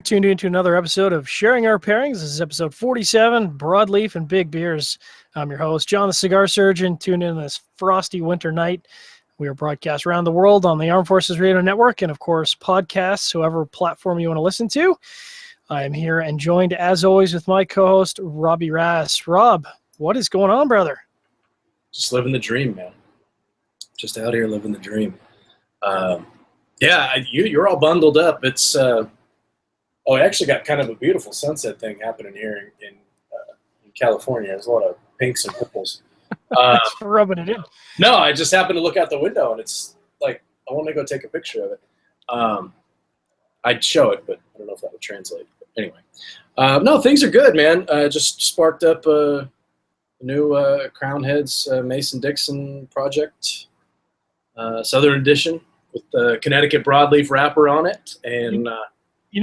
Tuned into another episode of Sharing Our Pairings. This is episode 47, Broadleaf and Big Beers. I'm your host, John the Cigar Surgeon, tuned in this frosty winter night. We are broadcast around the world on the Armed Forces Radio Network and, of course, podcasts, whoever platform you want to listen to. I am here and joined, as always, with my co-host, Robbie Rass. Rob, what is going on, brother? Just living the dream, man. Just out here living the dream. You're all bundled up. It's I actually got kind of a beautiful sunset thing happening here in California. There's a lot of pinks and purples. Rubbing it in. No, I just happened to look out the window, and it's like I want to go take a picture of it. I'd show it, but I don't know if that would translate. But anyway, no, things are good, man. Just sparked up a new Crown Heads Mason-Dixon project, Southern Edition, with the Connecticut Broadleaf wrapper on it, and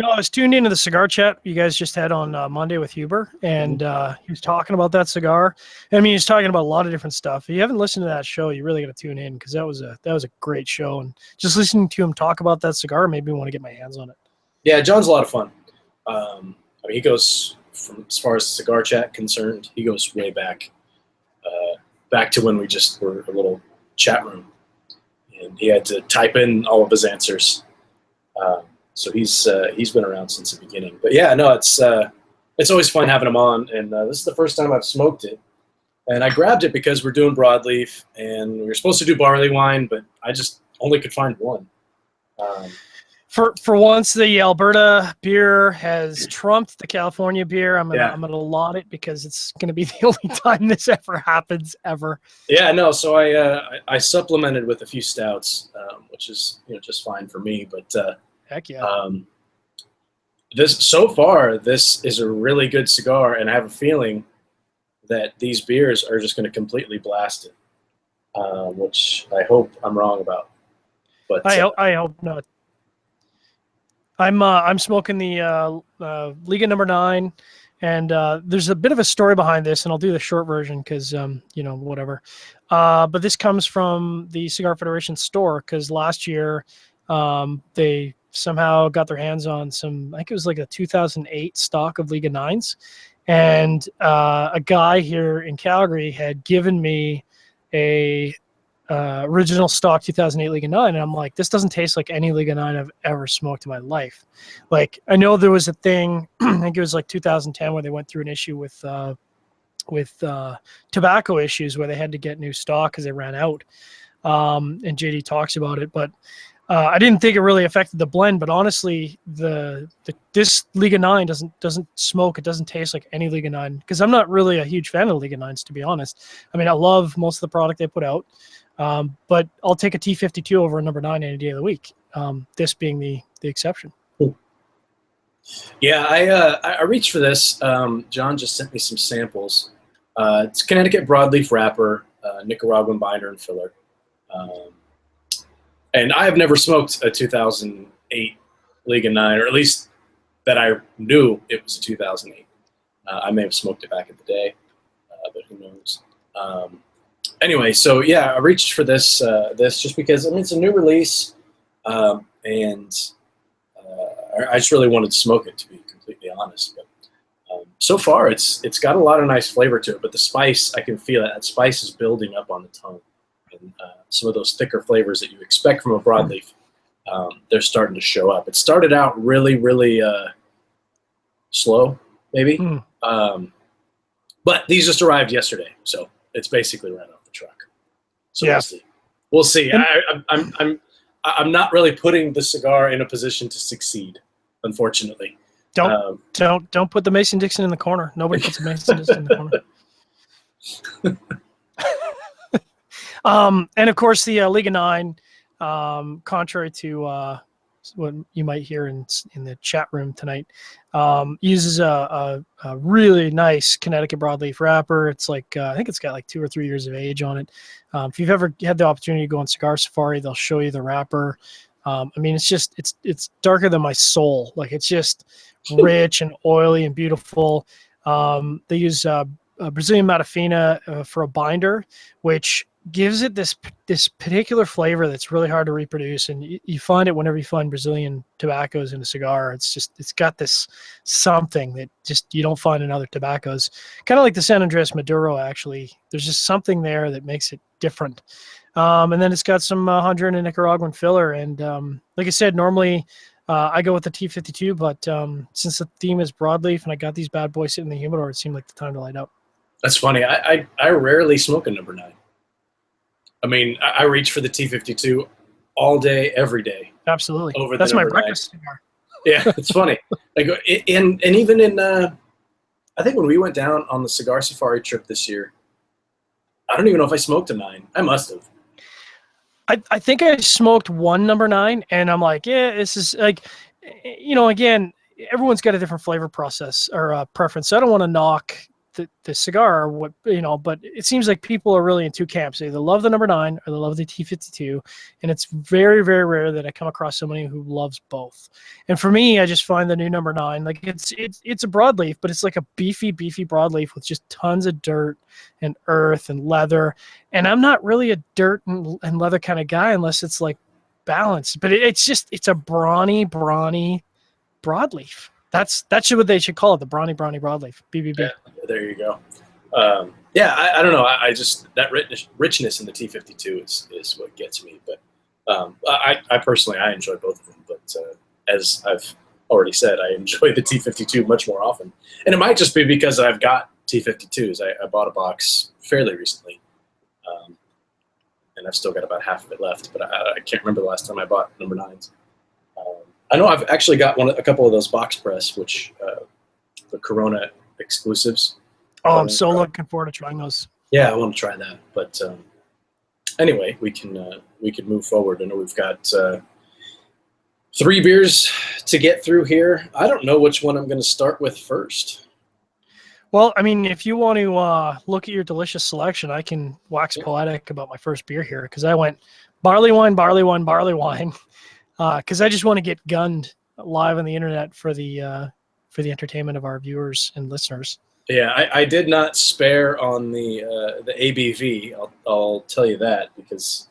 I was tuned into the cigar chat you guys just had on Monday with Huber, and he was talking about that cigar. I mean, he's talking about a lot of different stuff. If you haven't listened to that show, you really got to tune in because that was a great show. And just listening to him talk about that cigar made me want to get my hands on it. Yeah, John's a lot of fun. He goes from, as far as cigar chat concerned, he goes way back to when we just were a little chat room, and he had to type in all of his answers. So he's been around since the beginning. But yeah, no, it's always fun having him on. And this is the first time I've smoked it. And I grabbed it because we're doing broadleaf, and we were supposed to do barley wine, but I just only could find one. For once, the Alberta beer has trumped the California beer. I'm gonna laud it because it's gonna be the only time this ever happens ever. Yeah, no. So I supplemented with a few stouts, which is just fine for me. But heck yeah. This is a really good cigar, and I have a feeling that these beers are just going to completely blast it, which I hope I'm wrong about. But I hope not. I'm smoking the Liga number 9, and there's a bit of a story behind this, and I'll do the short version because whatever. But this comes from the Cigar Federation store because last year they somehow got their hands on some, I think it was like a 2008 stock of Liga 9s. And a guy here in Calgary had given me a original stock 2008 Liga 9. And I'm like, this doesn't taste like any Liga 9 I've ever smoked in my life. Like, I know there was a thing, I think it was like 2010 where they went through an issue with tobacco issues where they had to get new stock because they ran out. And JD talks about it, but I didn't think it really affected the blend, but honestly, this Liga 9 doesn't smoke. It doesn't taste like any Liga 9 because I'm not really a huge fan of Liga 9s, to be honest. I mean, I love most of the product they put out, but I'll take a T52 over a number 9 any day of the week. This being the exception. Yeah, I reached for this. John just sent me some samples. It's Connecticut Broadleaf wrapper, Nicaraguan binder and filler. And I have never smoked a 2008 Liga 9, or at least that I knew it was a 2008. I may have smoked it back in the day, but who knows? Anyway, so yeah, I reached for this just because it's a new release, and I just really wanted to smoke it, to be completely honest. But so far, it's got a lot of nice flavor to it. But the spice, I can feel it. That spice is building up on the tongue. And some of those thicker flavors that you expect from a broadleaf, they're starting to show up. It started out really, really slow, maybe. But these just arrived yesterday, so it's basically right off the truck. So yeah. We'll see. I'm not really putting the cigar in a position to succeed, unfortunately. Don't put the Mason-Dixon in the corner. Nobody puts the Mason-Dixon in the corner. And of course, the Liga 9, contrary to what you might hear in the chat room tonight, uses a really nice Connecticut broadleaf wrapper. It's like I think it's got like 2 or 3 years of age on it. If you've ever had the opportunity to go on Cigar Safari, they'll show you the wrapper. I mean, it's darker than my soul. Like, it's just rich and oily and beautiful. They use Brazilian Matafina for a binder, which gives it this particular flavor that's really hard to reproduce, and you find it whenever you find Brazilian tobaccos in a cigar. It's got this something that just you don't find in other tobaccos. Kind of like the San Andres Maduro, actually. There's just something there that makes it different. And then it's got some Honduran and Nicaraguan filler. And like I said, normally I go with the T52, but since the theme is broadleaf and I got these bad boys sitting in the humidor, it seemed like the time to light up. That's funny. I rarely smoke a number 9. I mean, I reach for the T52 all day, every day. Absolutely. Over That's the my number 9. breakfast cigar. Yeah, it's funny. Like, and even in, I think when we went down on the cigar safari trip this year, I don't even know if I smoked a 9. I must have. I think I smoked one number 9, and I'm like, yeah, this is like, again, everyone's got a different flavor process or preference. So I don't want to knock the cigar or what, but it seems like people are really in two camps. They either love the number 9 or they love the T52. And it's very, very rare that I come across somebody who loves both. And for me, I just find the new number 9, like it's a broadleaf, but it's like a beefy broadleaf with just tons of dirt and earth and leather. And I'm not really a dirt and leather kind of guy unless it's like balanced, but it's a brawny broadleaf. That's what they should call it, the brawny broadleaf, BBB. Yeah, there you go. I don't know. I just, that richness in the T52 is what gets me. But I personally, I enjoy both of them. But as I've already said, I enjoy the T52 much more often. And it might just be because I've got T52s. I bought a box fairly recently. And I've still got about half of it left. But I can't remember the last time I bought number 9s. I know I've actually got a couple of those box press, which the Corona exclusives. Oh, I'm so looking forward to trying those. Yeah, I want to try that. But anyway, we can move forward. I know we've got 3 beers to get through here. I don't know which one I'm going to start with first. Well, I mean, if you want to look at your delicious selection, I can wax poetic about my first beer here, because I went barley wine, because I just want to get gunned live on the internet for the entertainment of our viewers and listeners. Yeah, I did not spare on the ABV. I'll tell you that, because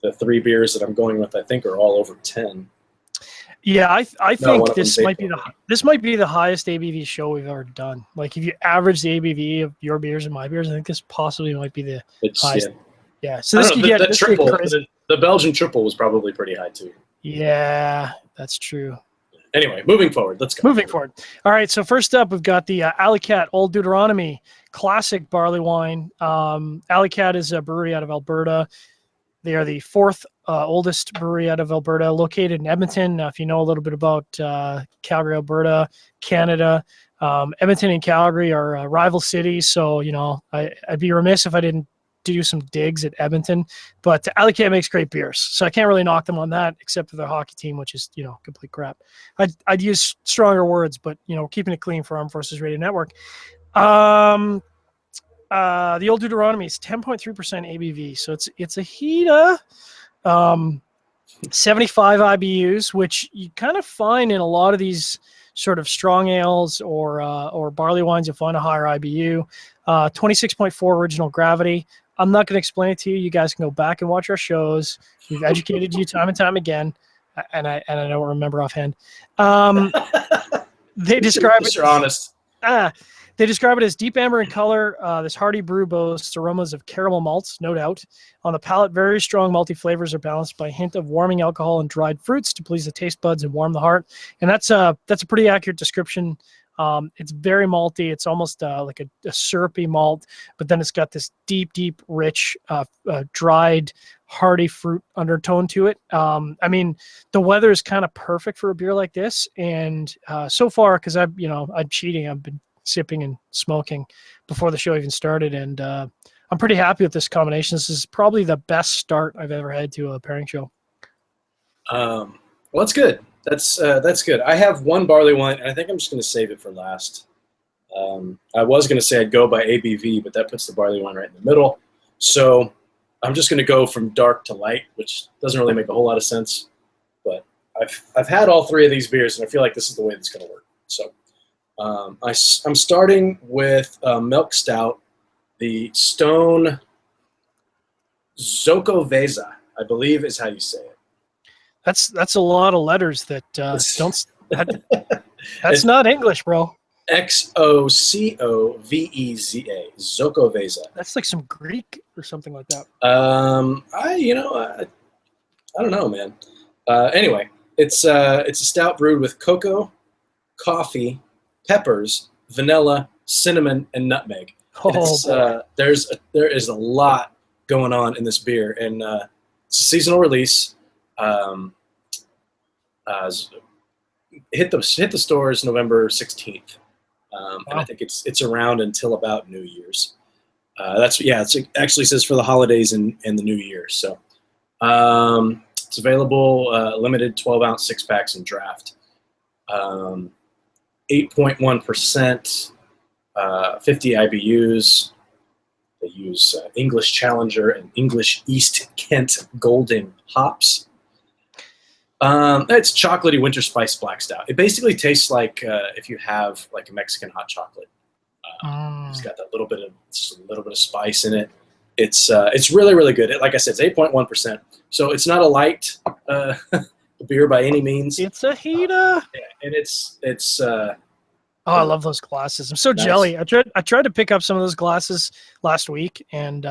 the 3 beers that I'm going with, I think, are all over 10. Yeah, I think this might be the highest ABV show we've ever done. Like, if you average the ABV of your beers and my beers, I think this possibly might be the highest. Yeah. So this could get the triple. The Belgian triple was probably pretty high too. Yeah, that's true. Anyway, moving forward. Let's go. Moving forward. All right, so first up, we've got the Alley Cat Old Deuteronomy Classic Barley Wine. Alley Cat is a brewery out of Alberta. They are the 4th oldest brewery out of Alberta, located in Edmonton. If you know a little bit about Calgary, Alberta, Canada, Edmonton and Calgary are rival cities. So, I'd be remiss if I didn't do some digs at Edmonton, but Alley Cat makes great beers, so I can't really knock them on that, except for their hockey team, which is complete crap. I'd use stronger words, but keeping it clean for Armed Forces Radio Network. The Old Deuteronomy is 10.3% ABV, so it's a heater. 75 IBUs, which you kind of find in a lot of these sort of strong ales or barley wines. You'll find a higher IBU. 26.4 original gravity. I'm not going to explain it to you. You guys can go back and watch our shows. We've educated you time and time again, and I don't remember offhand. They describe it. You're honest. They describe it as deep amber in color. This hearty brew boasts aromas of caramel malts, no doubt. On the palate, very strong malty flavors are balanced by a hint of warming alcohol and dried fruits to please the taste buds and warm the heart. And that's a pretty accurate description. It's very malty. It's almost like a syrupy malt, but then it's got this deep, rich, dried, hearty fruit undertone to it. I mean, the weather is kind of perfect for a beer like this. And so far, because I'm cheating, I've been sipping and smoking before the show even started, and I'm pretty happy with this combination. This is probably the best start I've ever had to a pairing show. Well, that's good. That's good. I have one barley wine, and I think I'm just going to save it for last. I was going to say I'd go by ABV, but that puts the barley wine right in the middle. So I'm just going to go from dark to light, which doesn't really make a whole lot of sense. But I've had all 3 of these beers, and I feel like this is the way it's going to work. So I'm starting with Milk Stout, the Stone Zokoveza, I believe is how you say it. That's a lot of letters that don't. That's not English, bro. Xocoveza. Zokoveza. That's like some Greek or something like that. I don't know, man. Anyway, it's a stout brewed with cocoa, coffee, peppers, vanilla, cinnamon, and nutmeg. Oh, there is a lot going on in this beer, and it's a seasonal release. Hit the stores November 16th, and I think it's around until about New Year's. It actually says for the holidays and the New Year. So it's available limited 12-ounce 6-packs and draft. 8.1%, 50 IBUs. They use English Challenger and English East Kent Golden hops. It's chocolatey winter spice black stout. It basically tastes like if you have like a Mexican hot chocolate. It's got that little bit of spice in it. It's really, really good. Like I said, it's 8.1%. So it's not a light beer by any means. It's a heater. And it's I love those glasses. I'm so jelly. I tried to pick up some of those glasses last week, and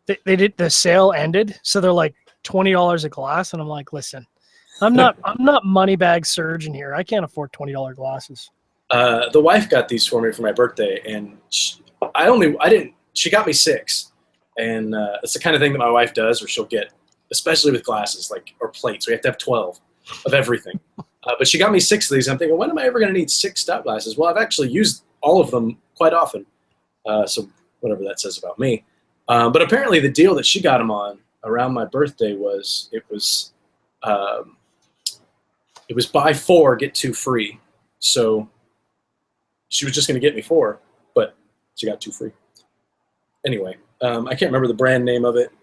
they did the sale ended, so they're like $20 a glass, and I'm like, listen, I'm not Moneybag surgeon here. I can't afford $20 glasses. The wife got these for me for my birthday, and she got me 6, and it's the kind of thing that my wife does, where she'll get, especially with glasses, or plates. We have to have 12 of everything. But she got me 6 of these. I'm thinking, when am I ever going to need 6 stout glasses? Well, I've actually used all of them quite often. So whatever that says about me. But apparently the deal that she got them on around my birthday was it was buy 4, get 2 free. So she was just going to get me 4, but she got 2 free. Anyway, I can't remember the brand name of it.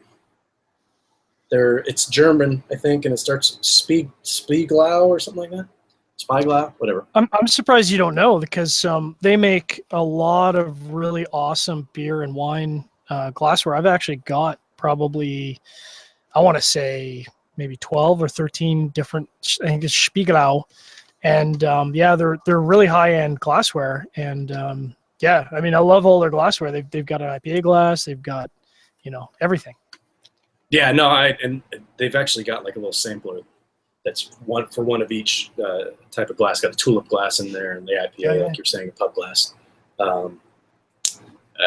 It's German, I think, and it starts Spieglau or something like that. Spieglau, whatever. I'm surprised you don't know, because they make a lot of really awesome beer and wine glassware. I've actually got probably, I want to say, maybe 12 or 13 different, I think it's Spiegelau. And they're really high-end glassware. And I love all their glassware. They've got an IPA glass. They've got, everything. Yeah, no, and they've actually got like a little sampler that's one of each type of glass. Got a tulip glass in there, and the IPA, like you're saying, a pub glass.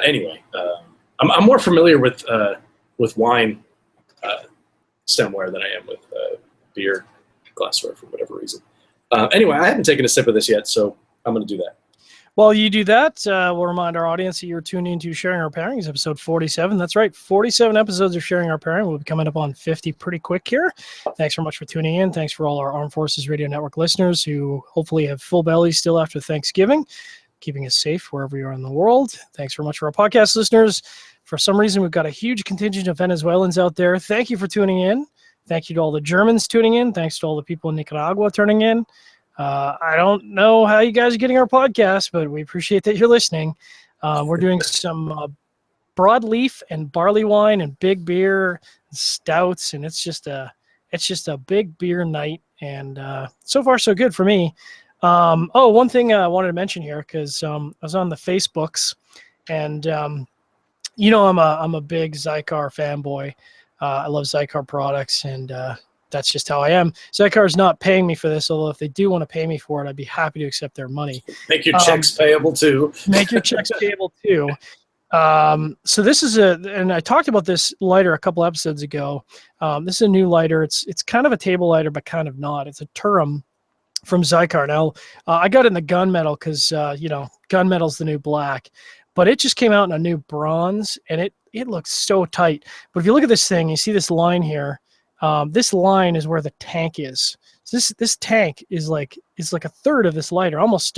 Anyway, I'm more familiar with wine stemware than I am with beer glassware for whatever reason. Anyway, I haven't taken a sip of this yet, so I'm going to do that. While you do that, we'll remind our audience that you're tuning into Sharing Our Pairings, episode 47. That's right, 47 episodes of Sharing Our Pairing. We'll be coming up on 50 pretty quick here. Thanks very much for tuning in. Thanks for all our Armed Forces Radio Network listeners who hopefully have full bellies still after Thanksgiving, keeping us safe wherever you are in the world. Thanks very much for our podcast listeners. For some reason, we've got a huge contingent of Venezuelans out there. Thank you for tuning in. Thank you to all the Germans tuning in. Thanks to all the people in Nicaragua tuning in. I don't know how you guys are getting our podcast, but we appreciate that you're listening. We're doing some broadleaf and barley wine and big beer and stouts, and it's just a big beer night. And so far, so good for me. One thing I wanted to mention here, because I was on the Facebooks, and I'm a big Zycar fanboy. I love Zycar products, and that's just how I am. Zycar is not paying me for this, although if they do want to pay me for it, I'd be happy to accept their money. Make your checks payable too. Make your checks payable too. So this is and I talked about this lighter a couple episodes ago. This is a new lighter. It's kind of a table lighter, but kind of not. It's a Turum from Zycar. Now, I got it in the gunmetal because, gunmetal's the new black. But it just came out in a new bronze, and it looks so tight. But if you look at this thing, you see this line here. This line is where the tank is. So this tank is like a third of this lighter, almost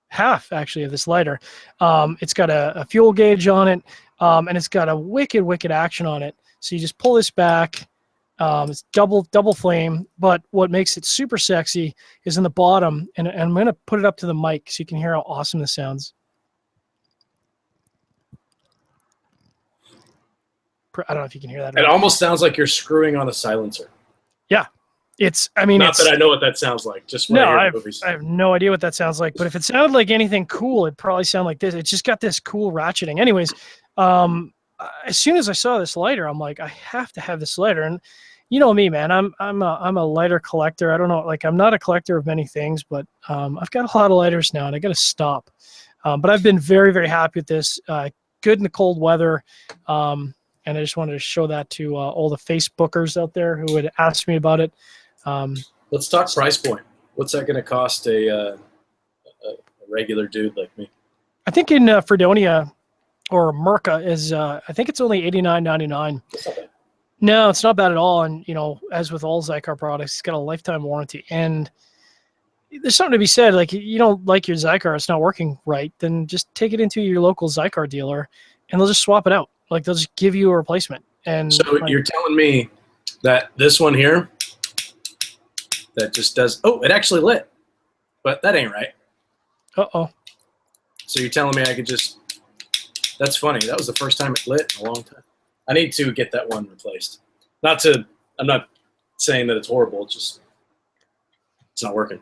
half actually of this lighter. It's got a fuel gauge on it, and it's got a wicked action on it. So you just pull this back. It's double flame, but what makes it super sexy is in the bottom, and I'm going to put it up to the mic so you can hear how awesome this sounds. I don't know if you can hear that. It almost sounds like you're screwing on a silencer. Yeah, I mean, not that I know what that sounds like. Just when no, I I hear movies. have no idea what that sounds like. But if it sounded like anything cool, it'd probably sound like this. It's just got this cool ratcheting. Anyways, as soon as I saw this lighter, I'm like, I have to have this lighter. And you know me, man, I'm a lighter collector. I don't know, like I'm not a collector of many things, but I've got a lot of lighters now, and I got to stop. But I've been very, very happy with this. Good in the cold weather. And I just wanted to show that to all the Facebookers out there who would ask me about it. Let's talk price point. What's that going to cost a regular dude like me? I think in Fredonia or Merca is I think it's only $89.99. No, it's not bad at all. And as with all Zycar products, it's got a lifetime warranty. And there's something to be said. Like, you don't like your Zycar, it's not working right, then just take it into your local Zycar dealer, and they'll just swap it out. Like, they'll just give you a replacement. And so you're telling me that this one here, that just does, oh, it actually lit, but that ain't right. Uh-oh. So you're telling me I could just, that's funny. That was the first time it lit in a long time. I need to get that one replaced. I'm not saying that it's horrible, it's not working.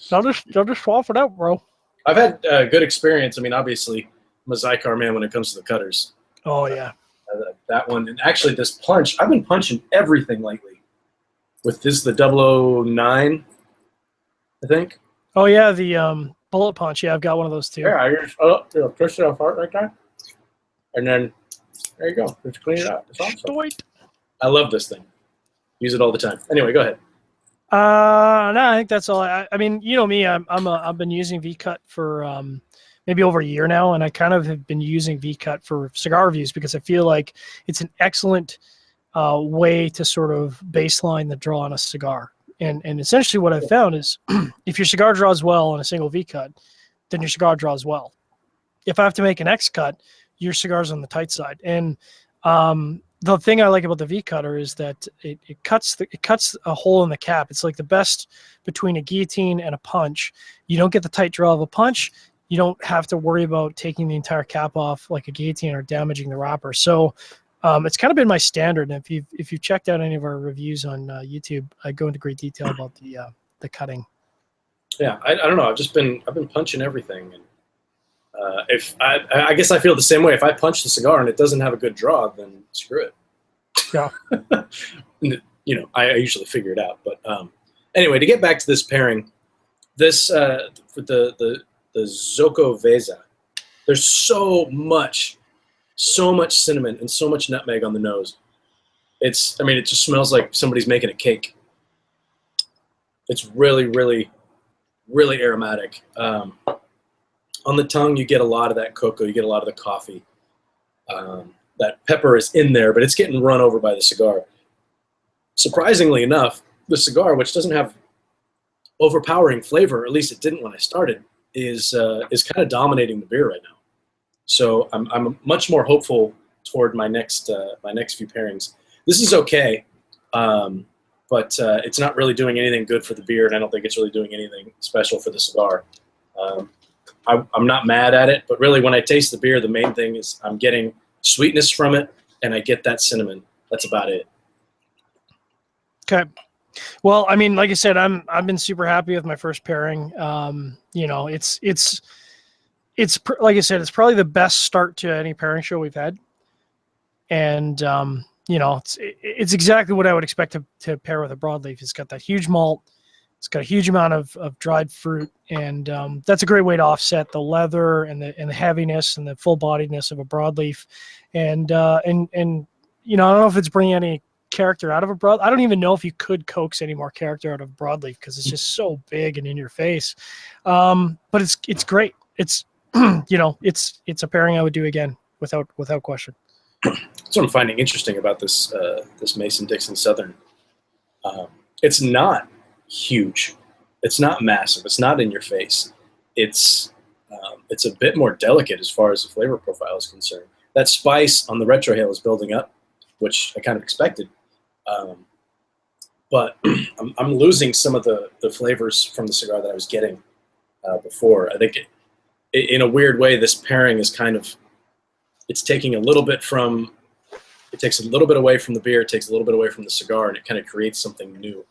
They'll just swap it out, bro. I've had good experience. I mean, obviously, I'm a Zycar man when it comes to the cutters. Oh, yeah. That one, and actually this punch, I've been punching everything lately. With this, the 009, I think. Oh, yeah, the bullet punch. Yeah, I've got one of those too. Yeah, I just push it apart right there. And then, there you go. Just clean it out. It's awesome. Wait. I love this thing. Use it all the time. Anyway, go ahead. No, I think that's all. I mean, you know me. I've been using V-Cut for maybe over a year now, and I kind of have been using V-Cut for cigar reviews because I feel like it's an excellent way to sort of baseline the draw on a cigar. And essentially, what I've found is, if your cigar draws well on a single V-Cut, then your cigar draws well. If I have to make an X-Cut, your cigar's on the tight side. And the thing I like about the V-Cutter is that it cuts a hole in the cap. It's like the best between a guillotine and a punch. You don't get the tight draw of a punch. You don't have to worry about taking the entire cap off like a guillotine or damaging the wrapper. So it's kind of been my standard. And if you've checked out any of our reviews on YouTube, I go into great detail about the cutting. Yeah, I don't know. I've been punching everything, and if I guess I feel the same way. If I punch the cigar and it doesn't have a good draw, then screw it. Yeah. I usually figure it out. But anyway, to get back to this pairing, this for the Zoco Veza, there's so much cinnamon and so much nutmeg on the nose. It just smells like somebody's making a cake. It's really, really, really aromatic. On the tongue, you get a lot of that cocoa. You get a lot of the coffee. That pepper is in there, but it's getting run over by the cigar. Surprisingly enough, the cigar, which doesn't have overpowering flavor, or at least it didn't when I started, is kind of dominating the beer right now. So I'm much more hopeful toward my next few pairings. This is okay, but it's not really doing anything good for the beer, and I don't think it's really doing anything special for the cigar. I'm not mad at it, but really when I taste the beer, the main thing is I'm getting sweetness from it, and I get that cinnamon. That's about it. Okay. Well, I mean, like I said, I've been super happy with my first pairing. It's like I said, it's probably the best start to any pairing show we've had, and it's exactly what I would expect to pair with a broadleaf. It's got that huge malt. It's got a huge amount of dried fruit, and that's a great way to offset the leather and the heaviness and the full bodiedness of a broadleaf. And I don't know if it's bringing any character out of a broad. I don't even know if you could coax any more character out of broadleaf because it's just so big and in your face. But it's great. It's it's a pairing I would do again without question. That's what I'm finding interesting about this Mason-Dixon Southern. It's not huge. It's not massive. It's not in your face. It's a bit more delicate as far as the flavor profile is concerned. That spice on the retrohale is building up, which I kind of expected. But I'm losing some of the flavors from the cigar that I was getting before. I think in a weird way, this pairing is it's taking a little bit from It takes a little bit away from the beer, it takes a little bit away from the cigar, and it kind of creates something new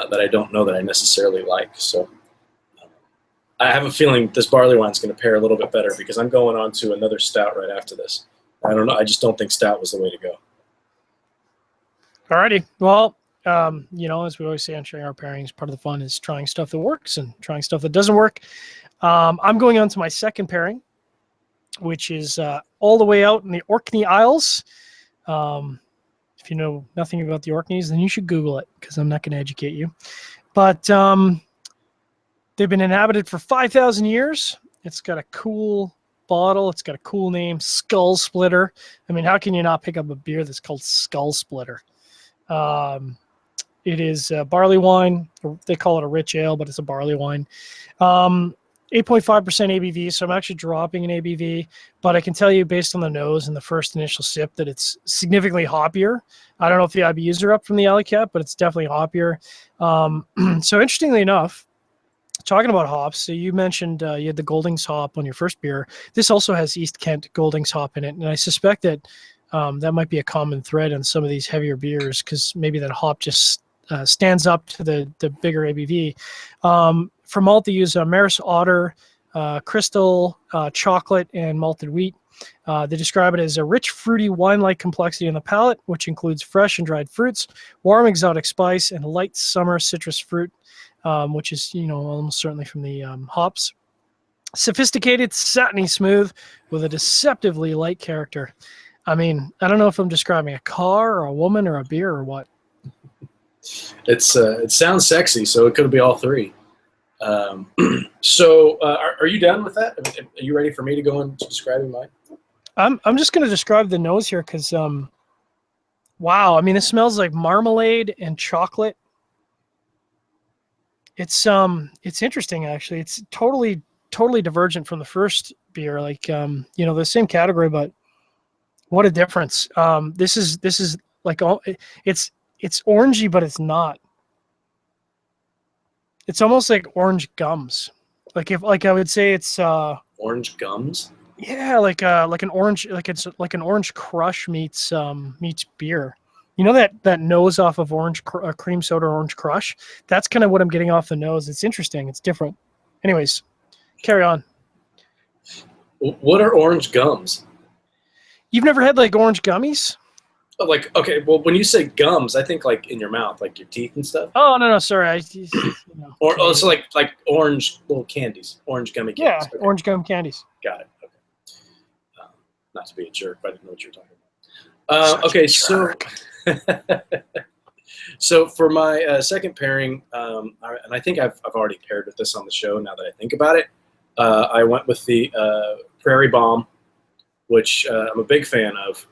that I don't know that I necessarily like. So I have a feeling this barley wine is going to pair a little bit better because I'm going on to another stout right after this. I don't know. I just don't think stout was the way to go. Alrighty. Well, as we always say on sharing our pairings, part of the fun is trying stuff that works and trying stuff that doesn't work. I'm going on to my second pairing, which is all the way out in the Orkney Isles. If you know nothing about the Orkneys, then you should Google it because I'm not going to educate you. But they've been inhabited for 5,000 years. It's got a cool bottle. It's got a cool name, Skull Splitter. I mean, how can you not pick up a beer that's called Skull Splitter? It is barley wine. They call it a rich ale, but it's a barley wine. 8.5% ABV, so I'm actually dropping an ABV, but I can tell you based on the nose and the first initial sip that it's significantly hoppier. I don't know if the IBUs are up from the alley cap, but it's definitely hoppier. So interestingly enough, talking about hops, so you mentioned you had the Goldings hop on your first beer. This also has East Kent Goldings hop in it, and I suspect that that might be a common thread in some of these heavier beers because maybe that hop just stands up to the bigger ABV. For malt, they use Maris Otter, crystal, chocolate, and malted wheat. They describe it as a rich, fruity, wine-like complexity in the palate, which includes fresh and dried fruits, warm exotic spice, and light summer citrus fruit, which is, almost certainly from the hops. Sophisticated, satiny smooth, with a deceptively light character. I mean, I don't know if I'm describing a car or a woman or a beer or what. It sounds sexy, so it could be all three. So are you done with that? Are you ready for me to go into describing mine? I'm just going to describe the nose here because, wow, I mean, it smells like marmalade and chocolate. It's interesting, actually. It's totally divergent from the first beer, like, the same category, but what a difference. This is like, it's orangey, but it's not. It's almost like orange gums. Like I would say it's orange gums. Yeah, like an orange, it's like an orange crush meets beer. You know that nose off of orange cream soda, orange crush. That's kind of what I'm getting off the nose. It's interesting. It's different. Anyways, carry on. What are orange gums? You've never had like orange gummies? Like, okay, well, when you say gums, I think like in your mouth, like your teeth and stuff. Oh, no, sorry. Or also like orange little candies, orange gummy candies. Yeah, okay. Orange gum candies. Got it. Okay. Not to be a jerk, but I didn't know what you were talking about. Okay, so for my second pairing, and I think I've already paired with this on the show now that I think about it, I went with the Prairie Bomb, which I'm a big fan of.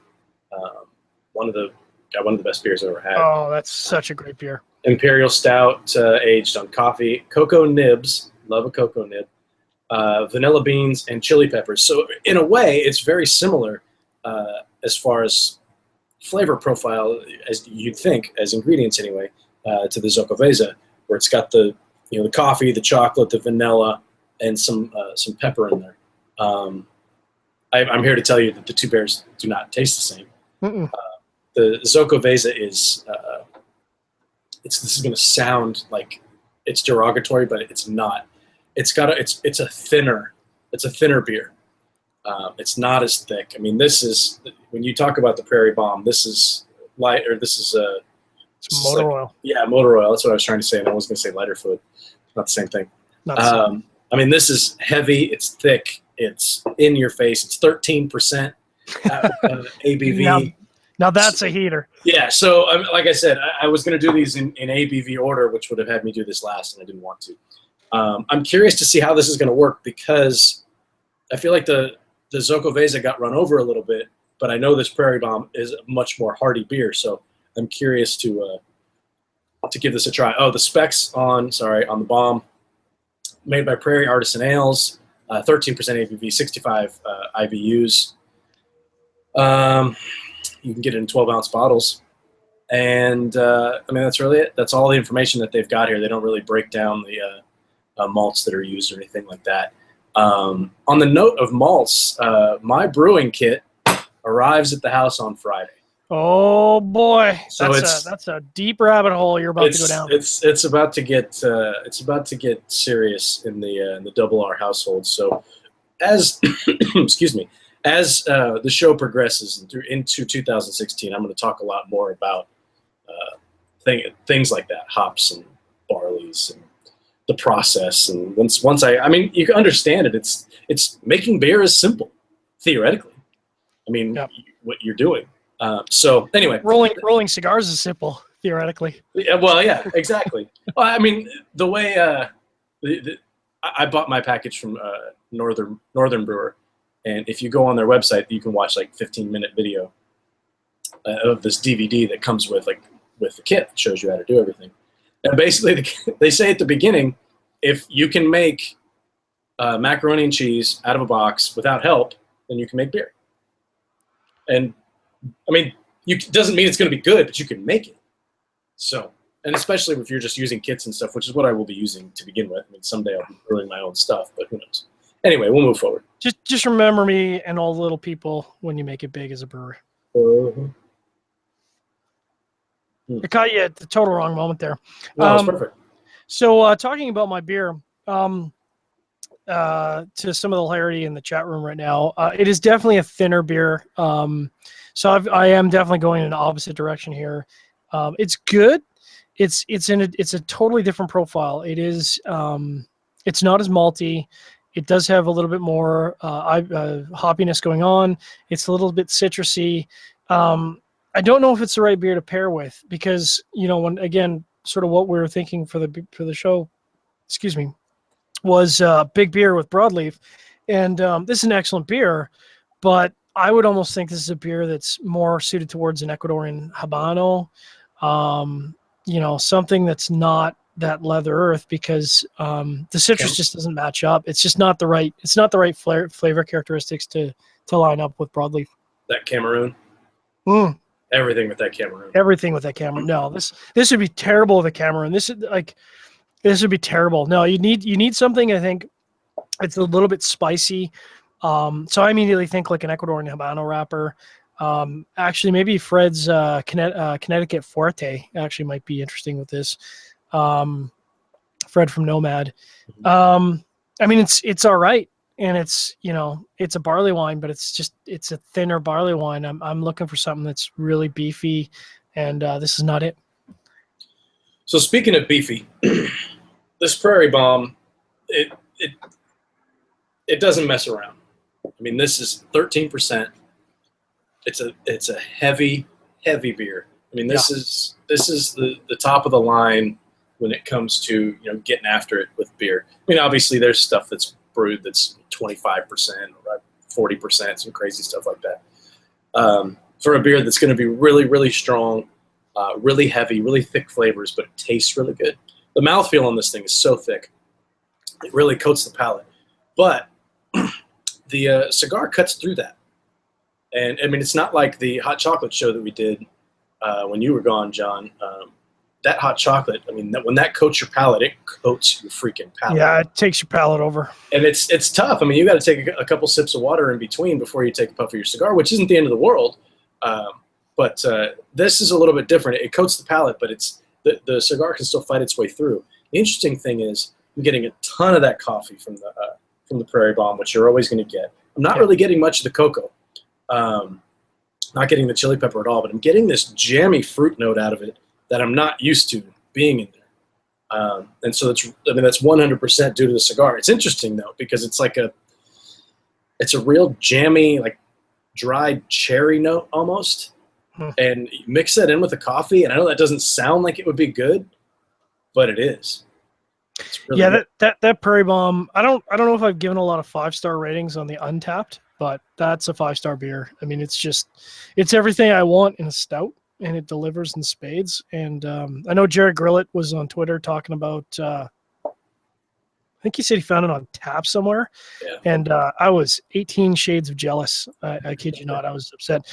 One of the best beers I've ever had. Oh, that's such a great beer. Imperial Stout, aged on coffee, cocoa nibs, love a cocoa nib, vanilla beans, and chili peppers. So in a way, it's very similar as far as flavor profile, as you'd think, as ingredients anyway, to the Xocoveza, where it's got the the coffee, the chocolate, the vanilla, and some pepper in there. I'm here to tell you that the two beers do not taste the same. The Xocoveza is this is going to sound like it's derogatory, but it's not. It's a thinner beer. It's not as thick. I mean, this is, when you talk about the Prairie Bomb, this is light, or this is it's motor oil. Yeah, motor oil. That's what I was trying to say, and I was going to say lighter fluid. Not the same thing. I mean, this is heavy. It's thick. It's in your face. It's 13% ABV. Now that's a heater. Yeah, so like I said, I was going to do these in ABV order, which would have had me do this last, and I didn't want to. I'm curious to see how this is going to work because I feel like the Xocoveza got run over a little bit, but I know this Prairie Bomb is a much more hearty beer, so I'm curious to give this a try. Oh, the specs on the Bomb, made by Prairie Artisan Ales, 13% ABV, 65 IBUs. You can get it in 12-ounce bottles. And, I mean, that's really it. That's all the information that they've got here. They don't really break down the malts that are used or anything like that. On the note of malts, my brewing kit arrives at the house on Friday. Oh boy, So that's a deep rabbit hole you're about to go down. It's about to get serious in the Double R household. So as excuse me, as the show progresses into 2016, I'm going to talk a lot more about things like that, hops and barleys and the process. And once I mean, you can understand it. It's making beer is simple, theoretically. I mean, Yep. what you're doing. So anyway, rolling cigars is simple, theoretically. Yeah, well, yeah, exactly. Well, I mean, the way I bought my package from Northern Brewer, and if you go on their website, you can watch like 15-minute video of this DVD that comes with the kit that shows you how to do everything. And basically, they say at the beginning, if you can make macaroni and cheese out of a box without help, then you can make beer. And I mean, it doesn't mean it's going to be good, but you can make it. So, and especially if you're just using kits and stuff, which is what I will be using to begin with. I mean, someday I'll be brewing my own stuff, but who knows? Anyway, we'll move forward. Just remember me and all the little people when you make it big as a brewery. I caught you at the total wrong moment there. No, it's perfect. So talking about my beer, to some of the hilarity in the chat room right now, it is definitely a thinner beer. So I am definitely going in the opposite direction here. It's good. It's a totally different profile. It is it's not as malty. It does have a little bit more hoppiness going on. It's a little bit citrusy. I don't know if it's the right beer to pair with because, you know, when again, sort of what we were thinking for the show, excuse me, was big beer with Broadleaf, and this is an excellent beer, but I would almost think this is a beer that's more suited towards an Ecuadorian Habano, you know, something that's not that leather earth because the citrus just doesn't match up. It's just not the right. It's not the right flavor characteristics to line up with Broadleaf. That Cameroon. Everything with that Cameroon. Everything with that Cameroon. No, this would be terrible with a Cameroon. This would be terrible. No, you need something. I think it's a little bit spicy. So I immediately think like an Ecuadorian Habano wrapper. Actually, maybe Fred's Connecticut Forte actually might be interesting with this. Fred from Nomad. I mean, it's all right. And it's, you know, it's a barley wine, but it's a thinner barley wine. I'm looking for something that's really beefy, and this is not it. So speaking of beefy, this Prairie Bomb, it doesn't mess around. I mean, this is 13%. It's a heavy beer. I mean, this is the top of the line when it comes to, you know, getting after it with beer. I mean, obviously there's stuff that's brewed that's 25% or 40%, some crazy stuff like that. For a beer that's going to be really, really strong, really heavy, really thick flavors, but it tastes really good. The mouthfeel on this thing is so thick, it really coats the palate. But the cigar cuts through that. And I mean, it's not like the hot chocolate show that we did when you were gone, John. That hot chocolate, I mean, when that coats your palate, it coats your freaking palate. Yeah, it takes your palate over. And it's tough. I mean, you got to take a couple sips of water in between before you take a puff of your cigar, which isn't the end of the world. But this is a little bit different. It coats the palate, but the cigar can still fight its way through. The interesting thing is I'm getting a ton of that coffee from the Prairie Bomb, which you're always going to get. I'm not really getting much of the cocoa. Not getting the chili pepper at all, but I'm getting this jammy fruit note out of it that I'm not used to being in there. And so that's 100% due to the cigar. It's interesting though, because it's a real jammy, like dried cherry note almost. And you mix that in with the coffee. And I know that doesn't sound like it would be good, but it is. Really good. That Prairie Bomb, I don't know if I've given a lot of 5-star ratings on the Untapped, but that's a 5-star beer. I mean, it's everything I want in a stout, and it delivers in spades. And I know Jared Grillett was on Twitter talking about, I think he said he found it on tap somewhere. Yeah. And I was 18 shades of jealous. I kid you not. I was upset.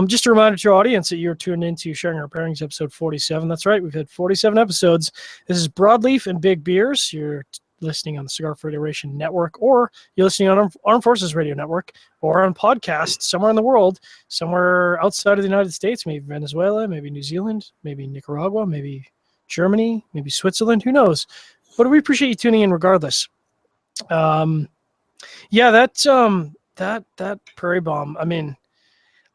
Just a reminder to your audience that you're tuned into Sharing Our Pairings, episode 47. That's right. We've had 47 episodes. This is Broadleaf and Big Beers, your listening on the Cigar Federation Network, or you're listening on Armed Forces Radio Network, or on podcast somewhere in the world, somewhere outside of the United States, maybe Venezuela, maybe New Zealand, maybe Nicaragua, maybe Germany, maybe Switzerland, who knows? But we appreciate you tuning in regardless. Yeah, that Prairie Bomb, I mean,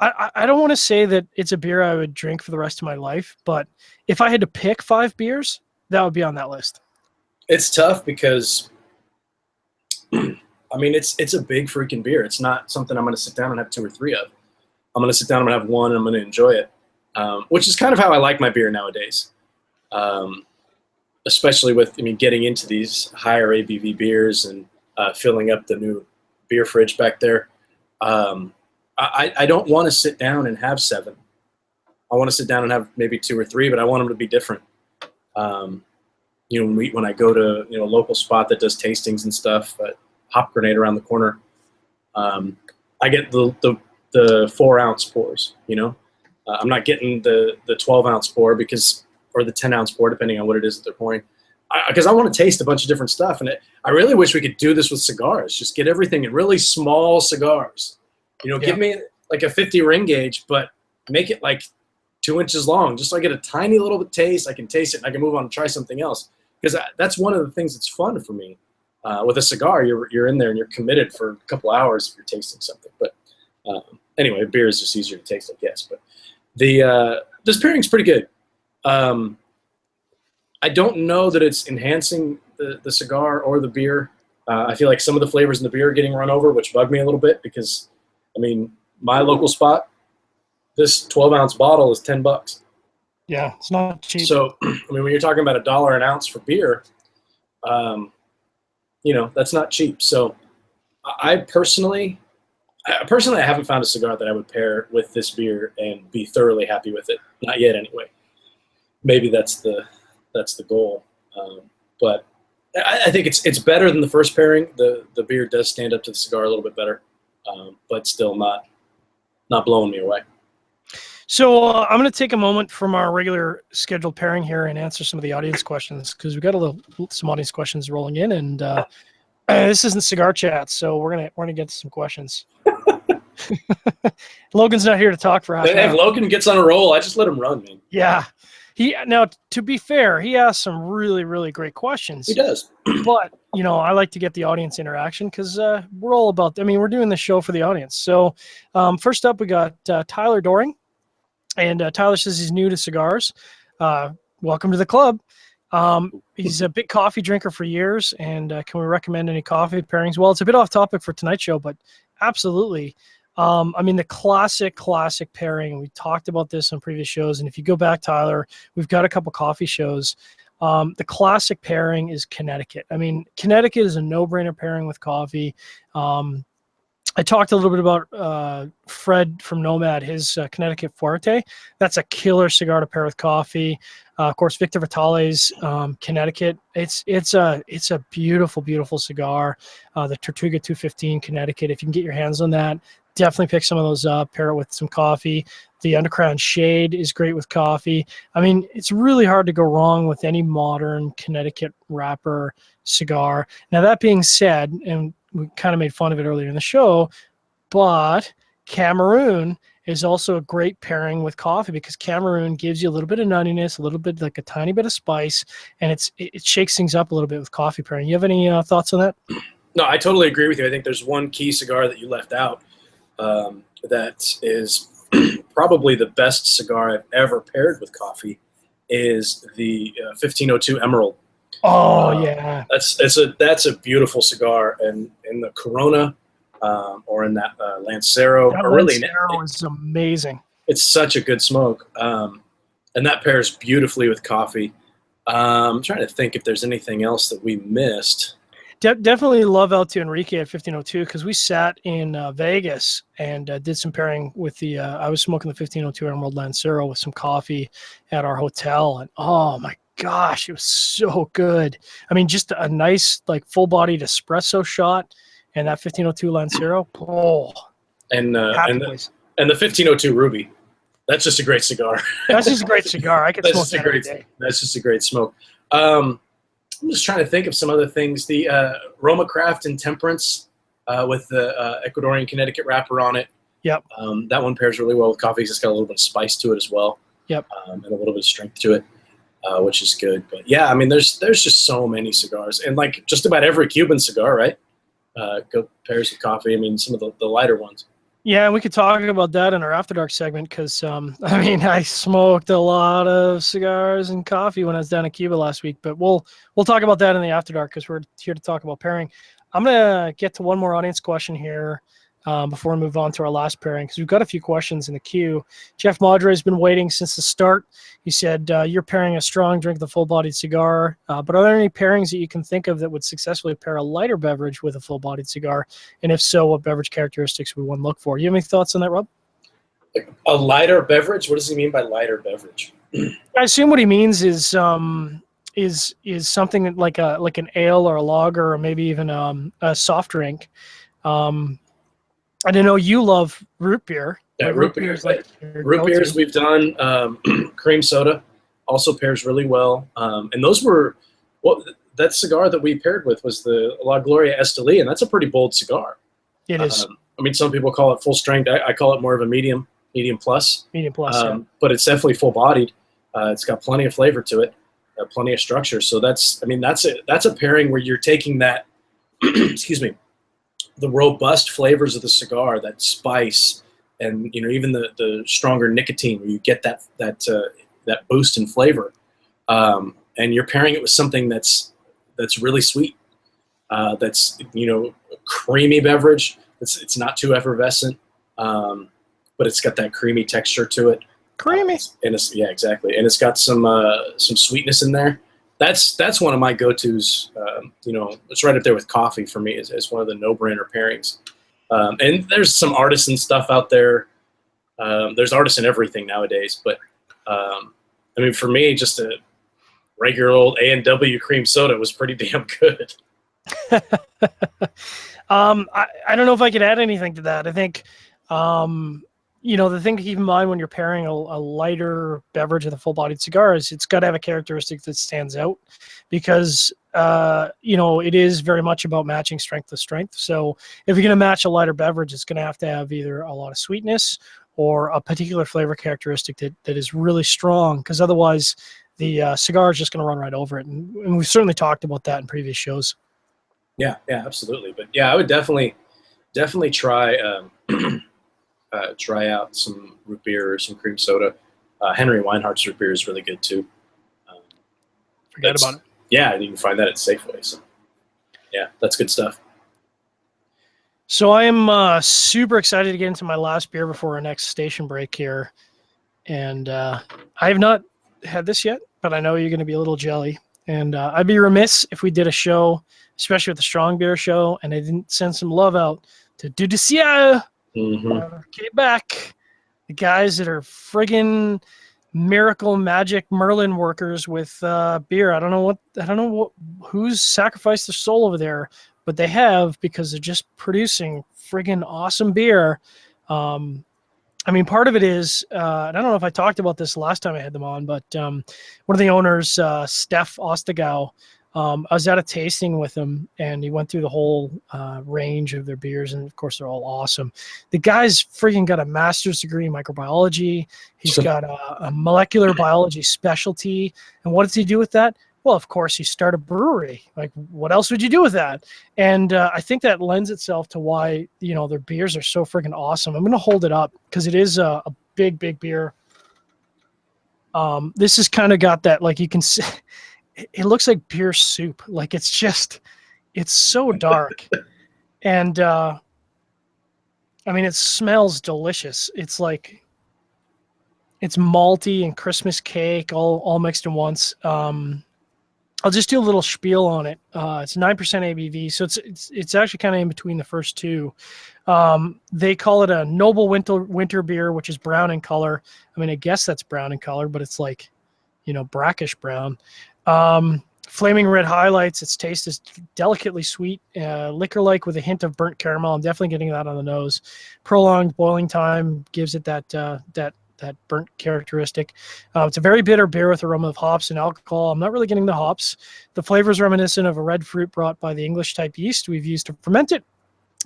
I don't want to say that it's a beer I would drink for the rest of my life, but if I had to pick 5 beers, that would be on that list. It's tough because, I mean, it's a big freaking beer. It's not something I'm going to sit down and have 2 or 3 of. I'm going to sit down and have one, and I'm going to enjoy it, which is kind of how I like my beer nowadays, especially with, I mean, getting into these higher ABV beers and filling up the new beer fridge back there. I don't want to sit down and have 7. I want to sit down and have maybe 2 or 3, but I want them to be different. You know, when I go to, you know, a local spot that does tastings and stuff, Hop Grenade around the corner, I get the 4-ounce pours. You know, I'm not getting the 12-ounce pour or the 10-ounce pour, depending on what it is that they're pouring, because I want to taste a bunch of different stuff. And I really wish we could do this with cigars. Just get everything in really small cigars. You know, give me like a 50 ring gauge, but make it like 2 inches long, just so I get a tiny little bit taste. I can taste it, and I can move on and try something else. Because that's one of the things that's fun for me. With a cigar, you're in there and you're committed for a couple hours if you're tasting something. But anyway, beer is just easier to taste, I guess. But this pairing's pretty good. I don't know that it's enhancing the cigar or the beer. I feel like some of the flavors in the beer are getting run over, which bug me a little bit because, I mean, my local spot, this 12-ounce bottle is $10. Yeah, it's not cheap. So, I mean, when you're talking about $1 an ounce for beer, you know, that's not cheap. So, I personally, I haven't found a cigar that I would pair with this beer and be thoroughly happy with it. Not yet, anyway. Maybe that's the goal. But I think it's better than the first pairing. The beer does stand up to the cigar a little bit better, but still not blowing me away. So I'm going to take a moment from our regular scheduled pairing here and answer some of the audience questions, because we've got some audience questions rolling in, and this isn't cigar chat, so we're gonna get to some questions. Logan's not here to talk for half an hour. If Logan gets on a roll, I just let him run, man. Yeah. Now, to be fair, he asks some really, really great questions. He does. But, you know, I like to get the audience interaction because we're all about, I mean, we're doing this show for the audience. So first up, we got Tyler Doring. And Tyler says he's new to cigars. Welcome to the club. He's a big coffee drinker for years. And can we recommend any coffee pairings? Well, it's a bit off topic for tonight's show, but absolutely. I mean, the classic pairing, we talked about this on previous shows, and if you go back, Tyler, we've got a couple coffee shows. The classic pairing is Connecticut. I mean, Connecticut is a no-brainer pairing with coffee. I talked a little bit about Fred from Nomad, his Connecticut Fuerte. That's a killer cigar to pair with coffee. Of course, Victor Vitale's Connecticut. It's a beautiful, beautiful cigar. The Tortuga 215 Connecticut. If you can get your hands on that, definitely pick some of those up. Pair it with some coffee. The Undercrown Shade is great with coffee. I mean, it's really hard to go wrong with any modern Connecticut wrapper cigar. Now, that being said, and we kind of made fun of it earlier in the show, but Cameroon is also a great pairing with coffee because Cameroon gives you a little bit of nuttiness, a little bit, like a tiny bit of spice, and it shakes things up a little bit with coffee pairing. You have any thoughts on that? No, I totally agree with you. I think there's one key cigar that you left out that is probably the best cigar I've ever paired with coffee is the 1502 Emerald. Oh, yeah. That's a beautiful cigar, and in the Corona or in that Lancero. That Lancero is amazing. It's such a good smoke, and that pairs beautifully with coffee. I'm trying to think if there's anything else that we missed. Definitely love El Tío Enrique at 1502 because we sat in Vegas and did some pairing with the I was smoking the 1502 Emerald Lancero with some coffee at our hotel, and oh my gosh, it was so good. I mean, just a nice, like, full-bodied espresso shot, and that 1502 Lancero. Oh, and the 1502 Ruby. That's just a great cigar. That's just a great cigar. I could smoke that every day. That's just a great smoke. I'm just trying to think of some other things. The Roma Craft and Temperance with the Ecuadorian Connecticut wrapper on it. Yep. That one pairs really well with coffee. It's got a little bit of spice to it as well. Yep. And a little bit of strength to it, which is good. But yeah, I mean, there's just so many cigars, and like just about every Cuban cigar, right? Go pairs with coffee. I mean, some of the lighter ones. Yeah, we could talk about that in our After Dark segment because, I mean, I smoked a lot of cigars and coffee when I was down in Cuba last week. But we'll talk about that in the After Dark because we're here to talk about pairing. I'm gonna get to one more audience question here before we move on to our last pairing because we've got a few questions in the queue. Jeff Madre has been waiting since the start. He said you're pairing a strong drink with a full-bodied cigar, but are there any pairings that you can think of that would successfully pair a lighter beverage with a full-bodied cigar? And if so, what beverage characteristics would one look for? You have any thoughts on that, Rob? A lighter beverage? What does he mean by lighter beverage? I assume what he means is something like an ale or a lager or maybe even a soft drink. I didn't know you love root beer. Yeah, like root beer. like Root beers we've done. Cream soda also pairs really well. And those were that cigar that we paired with was the La Gloria Esteli, and that's a pretty bold cigar. It is. I mean, some people call it full strength. I call it more of a medium plus. Medium plus, yeah. But it's definitely full bodied. It's got plenty of flavor to it, plenty of structure. So that's a pairing where you're taking that, excuse me, the robust flavors of the cigar, that spice, and even the stronger nicotine, where you get that boost in flavor, and you're pairing it with something that's really sweet, that's a creamy beverage. It's not too effervescent, but it's got that creamy texture to it. Creamy. Yeah, exactly, and it's got some sweetness in there. That's one of my go-tos. It's right up there with coffee for me as one of the no-brainer pairings. And there's some artisan stuff out there. There's artisan everything nowadays. But, I mean, for me, just a regular old A&W cream soda was pretty damn good. I don't know if I could add anything to that. I think, the thing to keep in mind when you're pairing a lighter beverage with a full-bodied cigar is it's got to have a characteristic that stands out because, it is very much about matching strength to strength. So if you're going to match a lighter beverage, it's going to have either a lot of sweetness or a particular flavor characteristic that is really strong, because otherwise the cigar is just going to run right over it. And we've certainly talked about that in previous shows. Yeah, absolutely. But yeah, I would definitely try try out some root beer or some cream soda. Henry Weinhardt's root beer is really good too. Forget about it. Yeah, you can find that at Safeway. So yeah, that's good stuff. So I am super excited to get into my last beer before our next station break here. And I have not had this yet, but I know you're going to be a little jelly. And I'd be remiss if we did a show, especially with the Strong Beer Show, and I didn't send some love out to Duducia, Quebec, the guys that are friggin' miracle magic Merlin workers with beer. I don't know who's sacrificed their soul over there, but they have, because they're just producing friggin' awesome beer. I mean, part of it is, and I don't know if I talked about this last time I had them on, but one of the owners, Steph Ostegau, I was at a tasting with him, and he went through the whole range of their beers, and of course, they're all awesome. The guy's freaking got a master's degree in microbiology. He's got a molecular biology specialty, and what does he do with that? Well, of course, you start a brewery. Like, what else would you do with that? And I think that lends itself to why, their beers are so freaking awesome. I'm going to hold it up because it is a big, big beer. This has kind of got that, like, you can see, it looks like beer soup. Like, it's so dark. And, I mean, it smells delicious. It's like, it's malty and Christmas cake all mixed in once. I'll just do a little spiel on it. It's 9% ABV, so it's actually kind of in between the first two. They call it a noble winter beer, which is brown in color. I mean, I guess that's brown in color, but it's like, brackish brown. Flaming red highlights. Its taste is delicately sweet, liquor-like with a hint of burnt caramel. I'm definitely getting that on the nose. Prolonged boiling time gives it that that burnt characteristic. It's a very bitter beer with aroma of hops and alcohol. I'm not really getting the hops. The flavor is reminiscent of a red fruit brought by the English type yeast we've used to ferment it.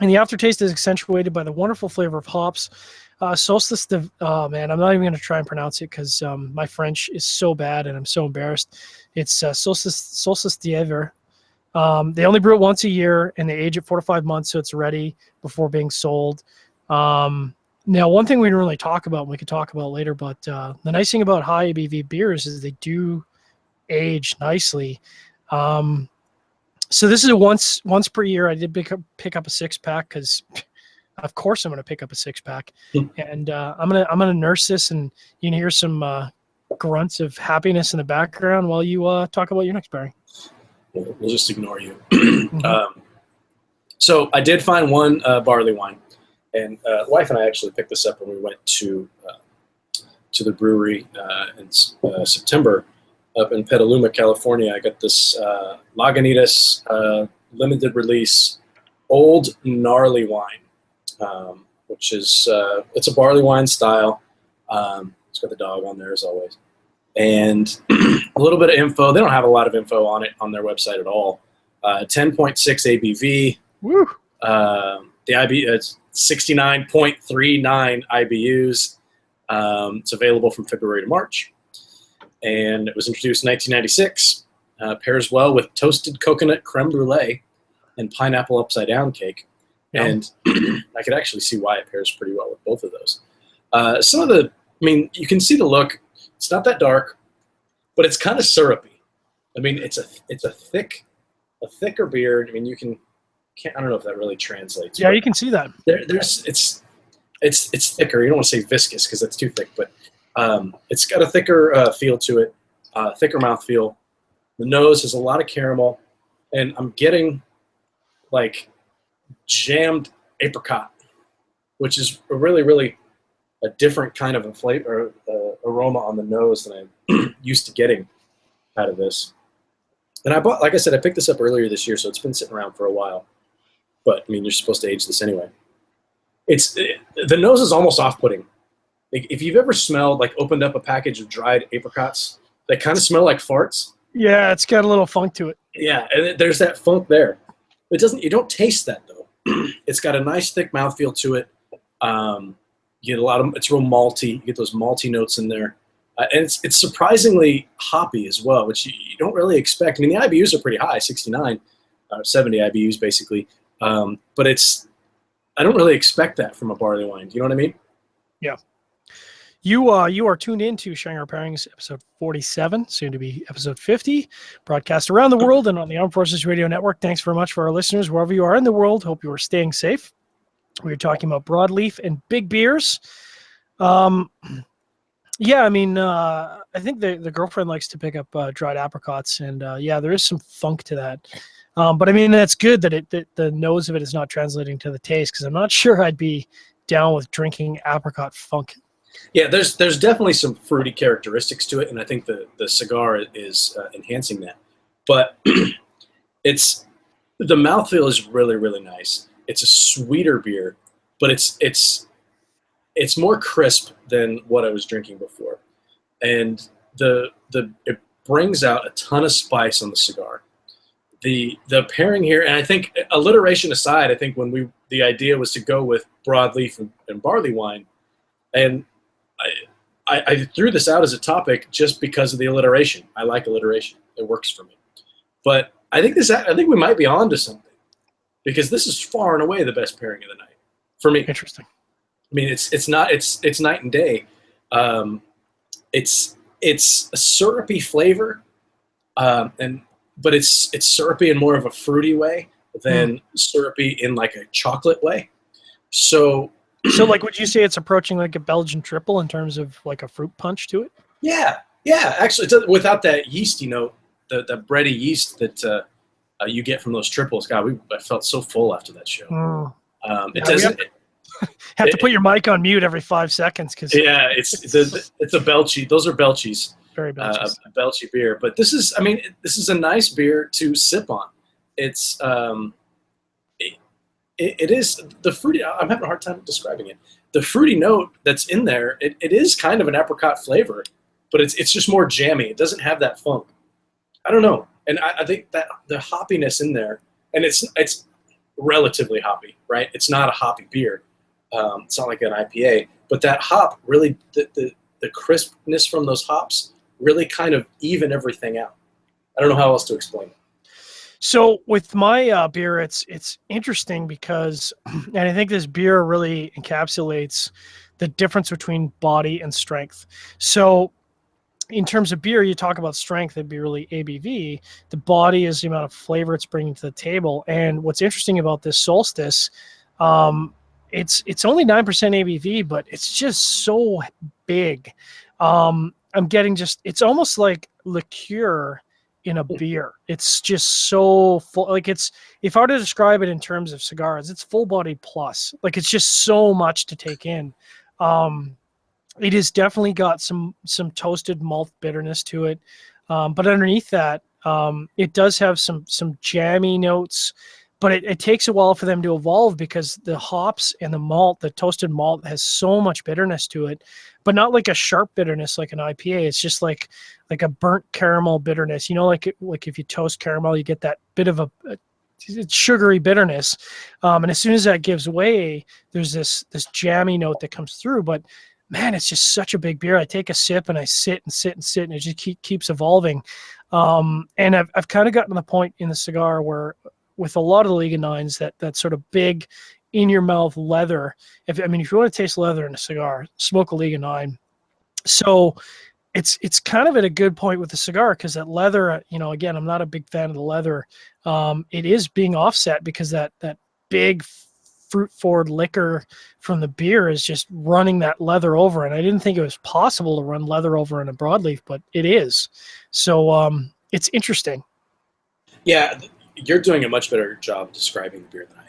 And the aftertaste is accentuated by the wonderful flavor of hops. Solstice de, oh man, I'm not even going to try and pronounce it because my French is so bad and I'm so embarrassed. It's Solstice d'Hiver. They only brew it once a year and they age it 4 to 5 months so it's ready before being sold. Now, one thing we didn't really talk about, and we could talk about later, but the nice thing about high ABV beers is they do age nicely. So this is a once per year. I did pick up a 6-pack because, of course, I'm going to pick up a 6-pack, and I'm gonna nurse this, and you can hear some grunts of happiness in the background while you talk about your next pairing. We'll just ignore you. So I did find one barley wine, and wife and I actually picked this up when we went to the brewery in September. Up in Petaluma, California. I got this Lagunitas limited release old gnarly wine, which is it's a barley wine style. It's got the dog on there as always, and a little bit of info. They don't have a lot of info on it on their website at all. 10.6 ABV. Woo. The IB it's 69.39 IBUs. It's available from February to March. And it was introduced in 1996. Pairs well with toasted coconut creme brulee and pineapple upside down cake. Yum. And I could actually see why it pairs pretty well with both of those. Some of the, I mean, you can see the look. It's not that dark, but it's kind of syrupy. I mean, it's a thicker beer. I mean, I don't know if that really translates. Yeah, you can see that. It's thicker. You don't want to say viscous because that's too thick, but it's got a thicker feel to it, thicker mouthfeel. The nose has a lot of caramel, and I'm getting like jammed apricot, which is really a different kind of a flavor, aroma on the nose than I'm used to getting out of this. And like I said, I picked this up earlier this year, so it's been sitting around for a while. But I mean, you're supposed to age this anyway. The nose is almost off-putting. If you've ever smelled, like opened up a package of dried apricots, they kind of smell like farts. Yeah, it's got a little funk to it. Yeah, and there's that funk there. You don't taste that though. It's got a nice thick mouthfeel to it. You get it's real malty. You get those malty notes in there. And it's surprisingly hoppy as well, which you don't really expect. I mean, the IBUs are pretty high, 69, 70 IBUs basically. But I don't really expect that from a barley wine. Do you know what I mean? Yeah. You are tuned in to Cigar Pairings, episode 47, soon to be episode 50, broadcast around the world and on the Armed Forces Radio Network. Thanks very much for our listeners, wherever you are in the world. Hope you are staying safe. We are talking about broadleaf and big beers. Yeah, I mean, I think the girlfriend likes to pick up dried apricots, and yeah, there is some funk to that. But I mean, that's good that the nose of it is not translating to the taste, because I'm not sure I'd be down with drinking apricot funk. Yeah, there's definitely some fruity characteristics to it, and I think the cigar is enhancing that. But the mouthfeel is really nice. It's a sweeter beer, but it's more crisp than what I was drinking before, and it brings out a ton of spice on the cigar. The pairing here, and I think alliteration aside, I think the idea was to go with broadleaf and barley wine, and I threw this out as a topic just because of the alliteration. I like alliteration; it works for me. But I think we might be onto something, because this is far and away the best pairing of the night for me. Interesting. I mean, it's night and day. It's a syrupy flavor, but it's syrupy in more of a fruity way than syrupy in like a chocolate way. So like, would you say it's approaching like a Belgian triple in terms of like a fruit punch to it? Yeah. Actually, without that yeasty note, the bready yeast that you get from those triples. God, I felt so full after that show. It doesn't. Have to put your mic on mute every 5 seconds, because it's a Belchie. Those are Belchies. Very Belchies. A Belchie beer, but this is a nice beer to sip on. It's it is the fruity. I'm having a hard time describing it. The fruity note that's in there, it is kind of an apricot flavor, but it's just more jammy. It doesn't have that funk. I don't know, and I think that the hoppiness in there, and it's relatively hoppy, right? It's not a hoppy beer. It's not like an IPA, but that hop really, the crispness from those hops really kind of even everything out. I don't know how else to explain it. So with my beer, it's interesting because, and I think this beer really encapsulates the difference between body and strength. So in terms of beer, you talk about strength, it'd be really ABV. The body is the amount of flavor it's bringing to the table. And what's interesting about this Solstice, it's only 9% ABV, but it's just so big. I'm getting it's almost like liqueur in a beer. It's just so full. Like if I were to describe it in terms of cigars, it's full body plus. Like it's just so much to take in. It has definitely got some toasted malt bitterness to it, but underneath that, it does have some jammy notes. But it takes a while for them to evolve because the hops and the malt, the toasted malt, has so much bitterness to it, but not like a sharp bitterness like an IPA. It's just like a burnt caramel bitterness. You know, like if you toast caramel, you get that bit of a sugary bitterness, and as soon as that gives way, there's this jammy note that comes through. But man, it's just such a big beer. I take a sip and I sit and sit and sit, and it just keeps evolving. And I've kind of gotten to the point in the cigar where, with a lot of the Liga 9s, that sort of big in your mouth leather. If you want to taste leather in a cigar, smoke a Liga 9. So it's kind of at a good point with the cigar, because that leather, again, I'm not a big fan of the leather. It is being offset because that big fruit forward liquor from the beer is just running that leather over. And I didn't think it was possible to run leather over in a broadleaf, but it is. So it's interesting. Yeah, you're doing a much better job describing the beer than I am.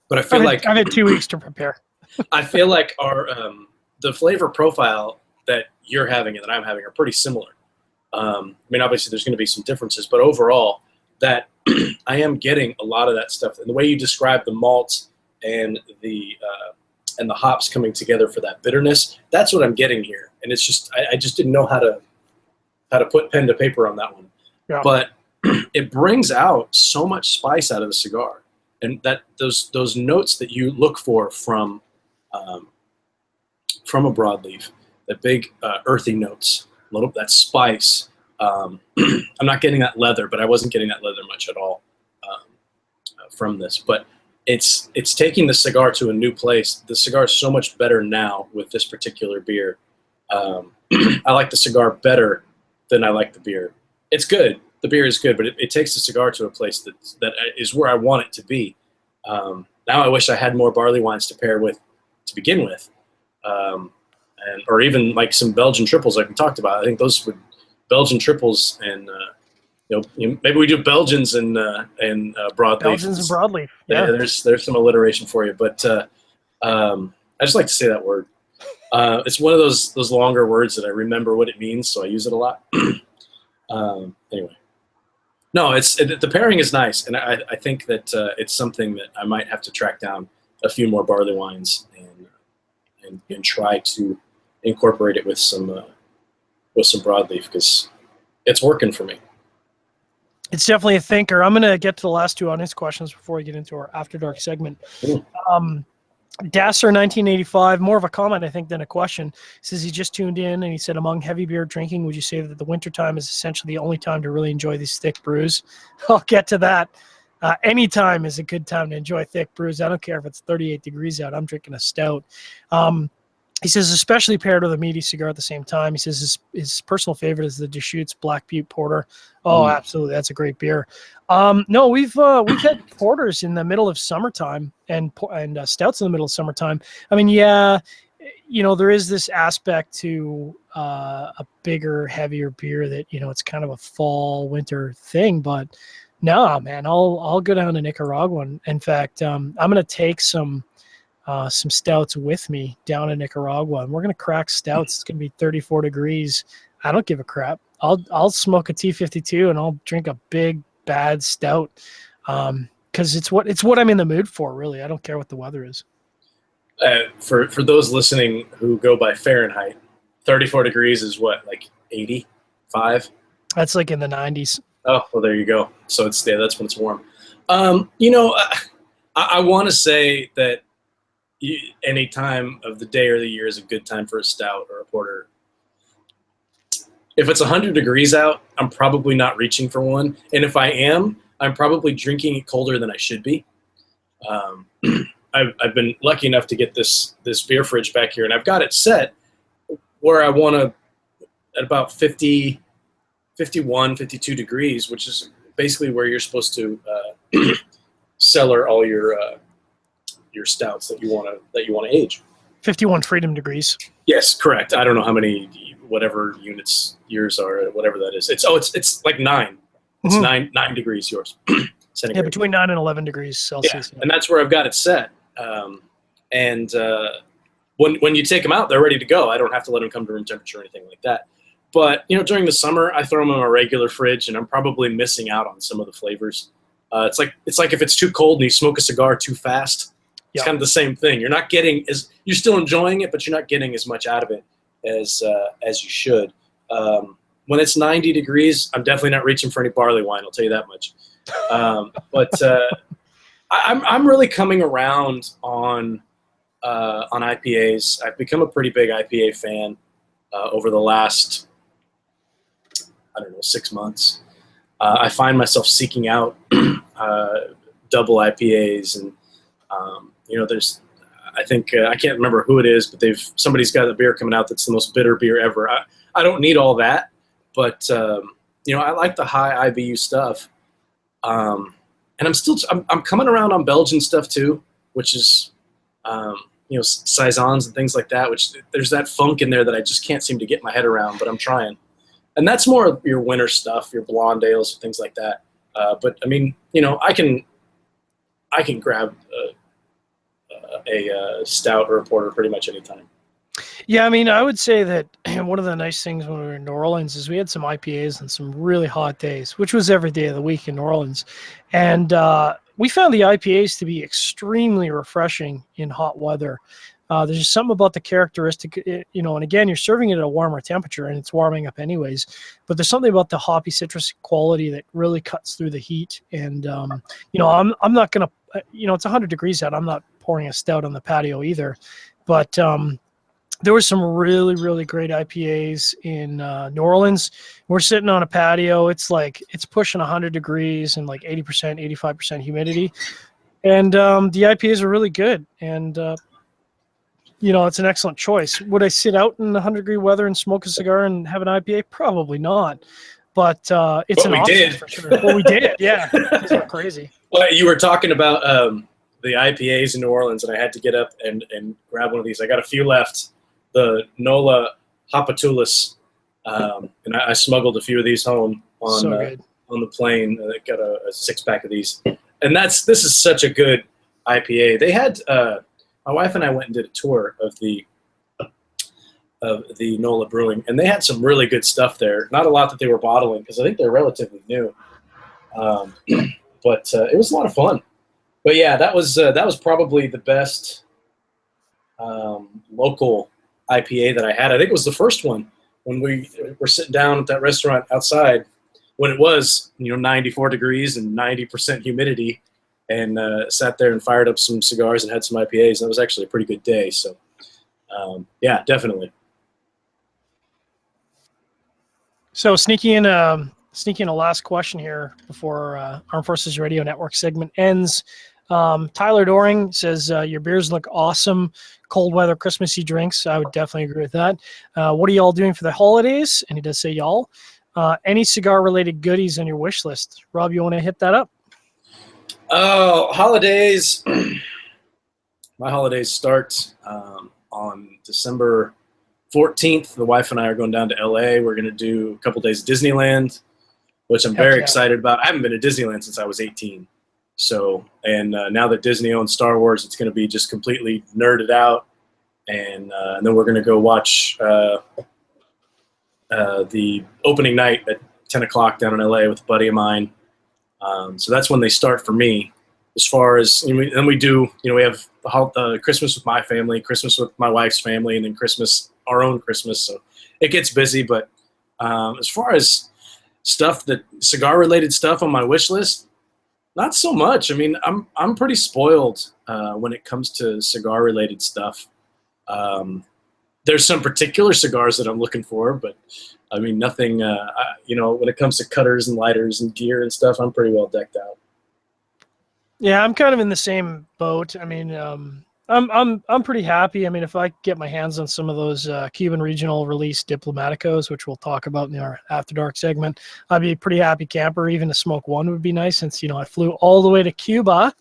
But I feel like I've had 2 weeks to prepare. I feel like our the flavor profile that you're having and that I'm having are pretty similar. I mean, obviously there's going to be some differences, but overall, that I am getting a lot of that stuff. And the way you describe the malts and the hops coming together for that bitterness, that's what I'm getting here. And it's just I just didn't know how to put pen to paper on that one. Yeah. But it brings out so much spice out of the cigar, and that those notes that you look for from a broadleaf, the big earthy notes, that spice. I'm not getting that leather, but I wasn't getting that leather much at all from this. But it's taking the cigar to a new place. The cigar is so much better now with this particular beer. I like the cigar better than I like the beer. It's good. The beer is good, but it takes the cigar to a place that is where I want it to be. Now I wish I had more barley wines to pair with to begin with, or even like some Belgian triples like we talked about. I think those would Belgian triples, and maybe we do Belgians and broadleaf. Belgians and broadleaf. Yeah, there's some alliteration for you, but I just like to say that word. It's one of those longer words that I remember what it means, so I use it a lot. Anyway. No, the pairing is nice, and I think that it's something that I might have to track down a few more barley wines and try to incorporate it with some broadleaf, because it's working for me. It's definitely a thinker. I'm going to get to the last 2 audience questions before we get into our After Dark segment. Dasser 1985, more of a comment, I think, than a question, says he just tuned in and he said, among heavy beer drinking, would you say that the wintertime is essentially the only time to really enjoy these thick brews? I'll get to that. Any time is a good time to enjoy thick brews. I don't care if it's 38 degrees out. I'm drinking a stout. He says, especially paired with a meaty cigar at the same time. He says his personal favorite is the Deschutes Black Butte Porter. Oh, absolutely. That's a great beer. No, we've had porters in the middle of summertime and stouts in the middle of summertime. I mean, yeah, there is this aspect to a bigger, heavier beer that, it's kind of a fall, winter thing. But no, man, I'll go down to Nicaragua. In fact, I'm going to take some stouts with me down in Nicaragua, and we're going to crack stouts. It's going to be 34 degrees. I don't give a crap. I'll smoke a T52 and I'll drink a big bad stout. because it's what I'm in the mood for. Really, I don't care what the weather is. For those listening who go by Fahrenheit, 34 degrees is what, like 85? That's like in the 90s. Oh, well, there you go. So that's when it's warm. I want to say that any time of the day or the year is a good time for a stout or a porter. If it's 100 degrees out, I'm probably not reaching for one. And if I am, I'm probably drinking it colder than I should be. I've been lucky enough to get this beer fridge back here, and I've got it set where I want to at about 50, 51, 52 degrees, which is basically where you're supposed to cellar all your stouts that you want to age. 51 freedom degrees. Yes, correct. I don't know how many whatever units yours are, whatever that is. It's like 9. It's 9 degrees yours. Yeah, between 9 and 11 degrees Celsius. Yeah. And that's where I've got it set. When you take them out, they're ready to go. I don't have to let them come to room temperature or anything like that. But during the summer, I throw them in a regular fridge, and I'm probably missing out on some of the flavors. It's like if it's too cold and you smoke a cigar too fast. It's kind of the same thing. You're still enjoying it, but you're not getting as much out of it as you should. When it's 90 degrees, I'm definitely not reaching for any barley wine. I'll tell you that much. But I'm really coming around on IPAs. I've become a pretty big IPA fan over the last 6 months. I find myself seeking out double IPAs, and I think I can't remember who it is, but somebody's got a beer coming out that's the most bitter beer ever. I don't need all that, but I like the high IBU stuff. And I'm coming around on Belgian stuff too, which is saisons and things like that. Which there's that funk in there that I just can't seem to get my head around, but I'm trying. And that's more of your winter stuff, your blonde ales, things like that. But I mean, I can grab a stout or a porter pretty much anytime. Yeah, I mean, I would say that one of the nice things when we were in New Orleans is we had some IPAs and some really hot days, which was every day of the week in New Orleans. And we found the IPAs to be extremely refreshing in hot weather. There's just something about the characteristic, and again, you're serving it at a warmer temperature and it's warming up anyways, but there's something about the hoppy citrus quality that really cuts through the heat. And, I'm not going to, it's 100 degrees out. I'm not pouring a stout on the patio either, but there were some really, really great IPAs in New Orleans. We're sitting on a patio. It's pushing 100 degrees and like 80%, 85% humidity. And the IPAs are really good. And, it's an excellent choice. Would I sit out in 100-degree weather and smoke a cigar and have an IPA? Probably not. But it's an option for sure. Well, we did, yeah. It's not crazy. Well, you were talking about the IPAs in New Orleans, and I had to get up and grab one of these. I got a few left. The Nola Hapatulas, and I smuggled a few of these home on the plane. I got a 6-pack of these, and this is such a good IPA. They had my wife and I went and did a tour of the Nola Brewing, and they had some really good stuff there. Not a lot that they were bottling because I think they're relatively new, but it was a lot of fun. But yeah, that was probably the best local IPA that I had. I think it was the first one when we were sitting down at that restaurant outside when it was 94 degrees and 90% humidity, and sat there and fired up some cigars and had some IPAs. And that was actually a pretty good day. So yeah, definitely. So sneaking in a last question here before Armed Forces Radio Network segment ends. Tyler Doring says, your beers look awesome. Cold weather Christmassy drinks. I would definitely agree with that. What are y'all doing for the holidays? And he does say y'all. Any cigar related goodies on your wish list? Rob, you want to hit that up? Oh, holidays. My holidays start on December 14th. The wife and I are going down to LA. We're going to do a couple days at Disneyland, which I'm very excited about. I haven't been to Disneyland since I was 18. So, and now that Disney owns Star Wars, it's going to be just completely nerded out. And then we're going to go watch the opening night at 10 o'clock down in LA with a buddy of mine. So that's when they start for me. as far as, then we do, we have Christmas with my family, Christmas with my wife's family, and then Christmas, our own Christmas. So it gets busy. But as far as cigar related stuff on my wish list, not so much. I mean, I'm pretty spoiled when it comes to cigar related stuff. There's some particular cigars that I'm looking for, but I mean, nothing, when it comes to cutters and lighters and gear and stuff, I'm pretty well decked out. Yeah, I'm kind of in the same boat. I mean, I'm pretty happy. I mean, if I get my hands on some of those Cuban regional release Diplomaticos, which we'll talk about in our After Dark segment, I'd be a pretty happy camper. Even to smoke one would be nice, since I flew all the way to Cuba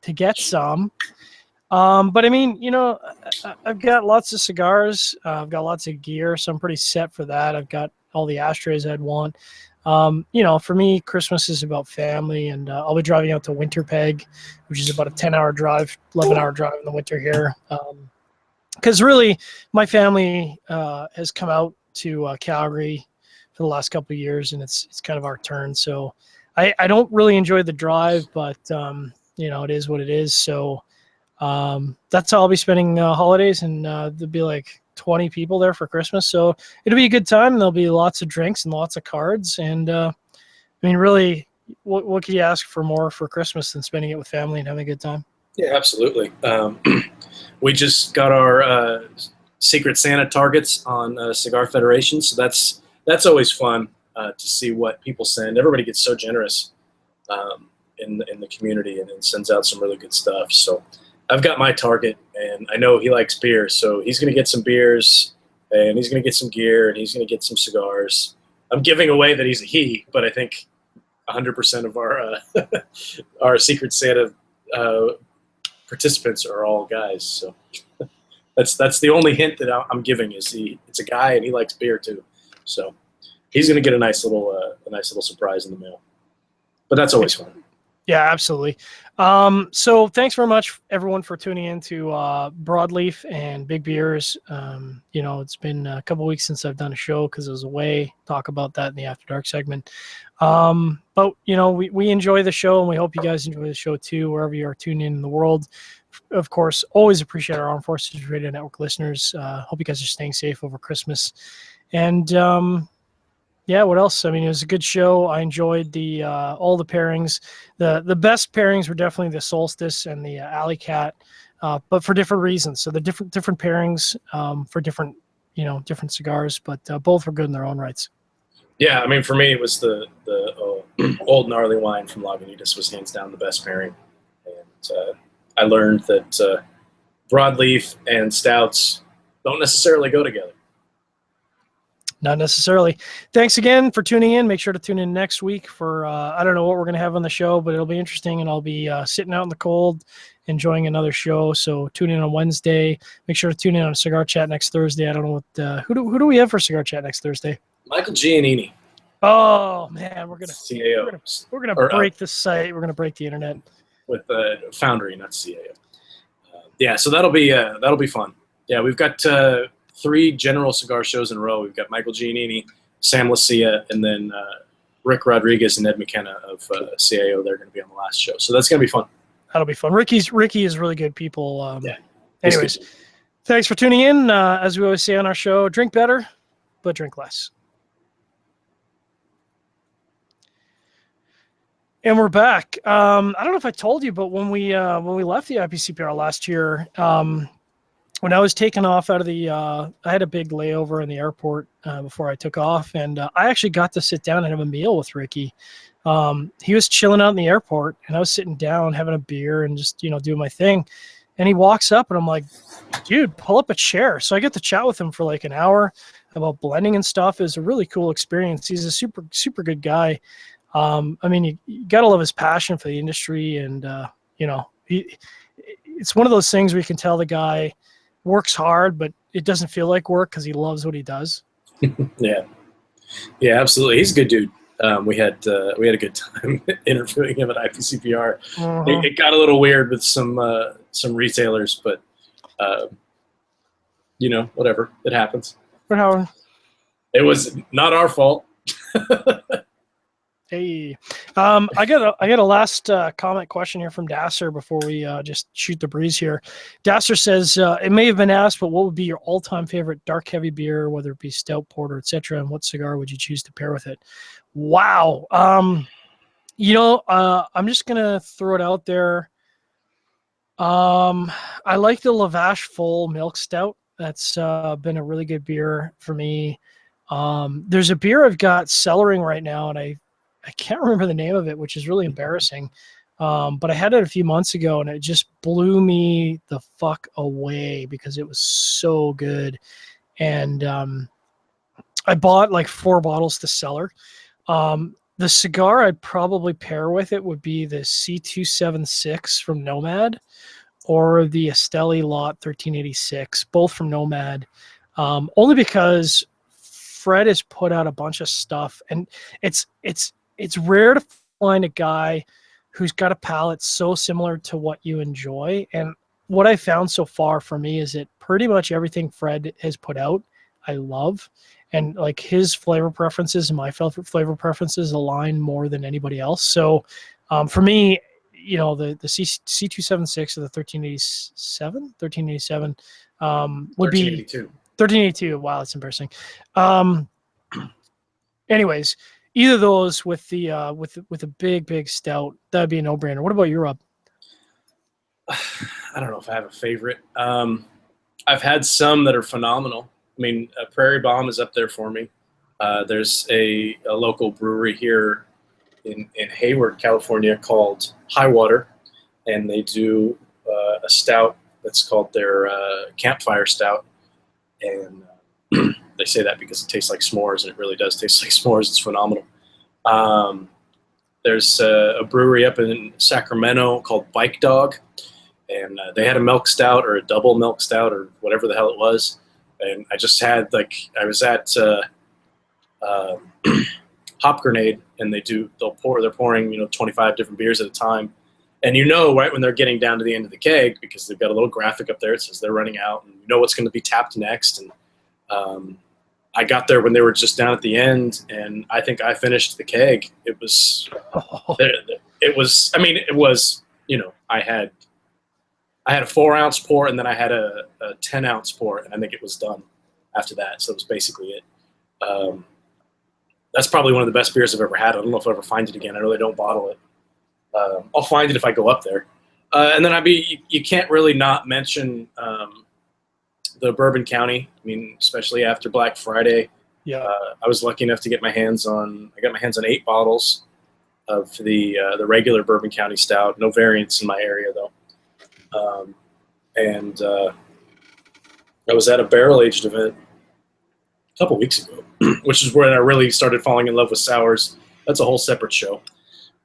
to get some. But I mean, I've got lots of cigars. I've got lots of gear, so I'm pretty set for that. I've got all the ashtrays I'd want. For me, Christmas is about family, and I'll be driving out to Winterpeg, which is about a 10-hour drive, 11-hour drive in the winter here. Because really, my family has come out to Calgary for the last couple of years, and it's kind of our turn. So I don't really enjoy the drive, but it is what it is. So that's how I'll be spending holidays, and there'll be like 20 people there for Christmas. So it'll be a good time. There'll be lots of drinks and lots of cards. And I mean, really, what could you ask for more for Christmas than spending it with family and having a good time? Yeah, absolutely. We just got our Secret Santa targets on Cigar Federation. So that's always fun to see what people send. Everybody gets so generous in the community, and sends out some really good stuff. So I've got my target, and I know he likes beer, so he's going to get some beers, and he's going to get some gear, and he's going to get some cigars. I'm giving away that he's a he, but I think 100% of our our Secret Santa participants are all guys. So that's the only hint that I'm giving, is it's a guy, and he likes beer too. So he's going to get a nice little surprise in the mail. But that's always fun. Yeah, absolutely. So thanks very much, everyone, for tuning in to Broadleaf and Big Beers. It's been a couple weeks since I've done a show because I was away. Talk about that in the After Dark segment. But we enjoy the show, and we hope you guys enjoy the show too, wherever you are tuning in the world. Of course, always appreciate our Armed Forces Radio Network listeners. Hope you guys are staying safe over Christmas. And yeah, what else? I mean, it was a good show. I enjoyed all the pairings. The best pairings were definitely the Solstice and the Alley Cat, but for different reasons. So the different pairings for different cigars, but both were good in their own rights. Yeah, I mean, for me, it was the Old Gnarly Wine from Lagunitas was hands down the best pairing. And I learned that broadleaf and stouts don't necessarily go together. Not necessarily. Thanks again for tuning in. Make sure to tune in next week for, I don't know what we're going to have on the show, but it'll be interesting, and I'll be sitting out in the cold enjoying another show. So tune in on Wednesday. Make sure to tune in on Cigar Chat next Thursday. I don't know what, who do we have for Cigar Chat next Thursday? Michael Giannini. Oh, man, we're going to CAO. break the site. We're going to break the internet. With Foundry, not CAO. Yeah, so that'll be fun. Yeah, we've got 3 general cigar shows in a row. We've got Michael Giannini, Sam Lucia, and then Rick Rodriguez and Ed McKenna of CAO. They're going to be on the last show. So that's going to be fun. That'll be fun. Ricky is really good people. Yeah. Anyways, thanks for tuning in. As we always say on our show, drink better, but drink less. And we're back. I don't know if I told you, but when we left the IPCPR last year, when I was taken off out of I had a big layover in the airport before I took off, and I actually got to sit down and have a meal with Ricky. He was chilling out in the airport, and I was sitting down having a beer and just doing my thing. And he walks up, and I'm like, "Dude, pull up a chair." So I get to chat with him for like an hour about blending and stuff. It was a really cool experience. He's a super super good guy. I mean, you got to love his passion for the industry, and it's one of those things where you can tell the guy works hard, but it doesn't feel like work because he loves what he does. Yeah, absolutely. He's a good dude. We had a good time interviewing him at IPCPR. Mm-hmm. It got a little weird with some retailers, but whatever. It happens. But Howard, it was not our fault. Hey, I got a last comment question here from Dasser before we just shoot the breeze here. Dasser says it may have been asked, but what would be your all-time favorite dark heavy beer, whether it be stout, porter, etc., and what cigar would you choose to pair with it? Wow. I'm just gonna throw it out there. I like the Lavash Full Milk Stout. That's been a really good beer for me. There's a beer I've got cellaring right now, and I can't remember the name of it, which is really embarrassing. But I had it a few months ago, and it just blew me the fuck away because it was so good. And I bought like 4 bottles to cellar. The cigar I'd probably pair with it would be the C276 from Nomad or the Esteli Lot 1386, both from Nomad. Only because Fred has put out a bunch of stuff, and it's rare to find a guy who's got a palate so similar to what you enjoy. And what I found so far for me is that pretty much everything Fred has put out, I love. And like his flavor preferences and my flavor preferences align more than anybody else. So for me, the C276 or the 1387 would be 1382. Wow, that's embarrassing. Anyways, either of those with the with a big stout, that'd be a no-brainer. What about you, Rob? I don't know if I have a favorite. I've had some that are phenomenal. I mean, Prairie Bomb is up there for me. There's a local brewery here in Hayward, California called Highwater, and they do a stout that's called their Campfire Stout. And they say that because it tastes like s'mores, and it really does taste like s'mores. It's phenomenal. There's a brewery up in Sacramento called Bike Dog, and they had a milk stout or a double milk stout or whatever the hell it was. And I just had I was at Hop Grenade, and they're pouring 25 different beers at a time, and right when they're getting down to the end of the keg, because they've got a little graphic up there, it says they're running out, and what's going to be tapped next. And I got there when they were just down at the end, and I think I finished the keg. It was I had a 4-ounce pour, and then I had a 10-ounce pour, and I think it was done after that. So it was basically it. That's probably one of the best beers I've ever had. I don't know if I'll ever find it again. I really don't bottle it. I'll find it if I go up there. And then you can't really not mention the Bourbon County. I mean, especially after Black Friday. Yeah. I was lucky enough to get my hands on 8 bottles of the regular Bourbon County Stout. No variants in my area though. I was at a barrel-aged event a couple weeks ago, which is when I really started falling in love with sours. That's a whole separate show.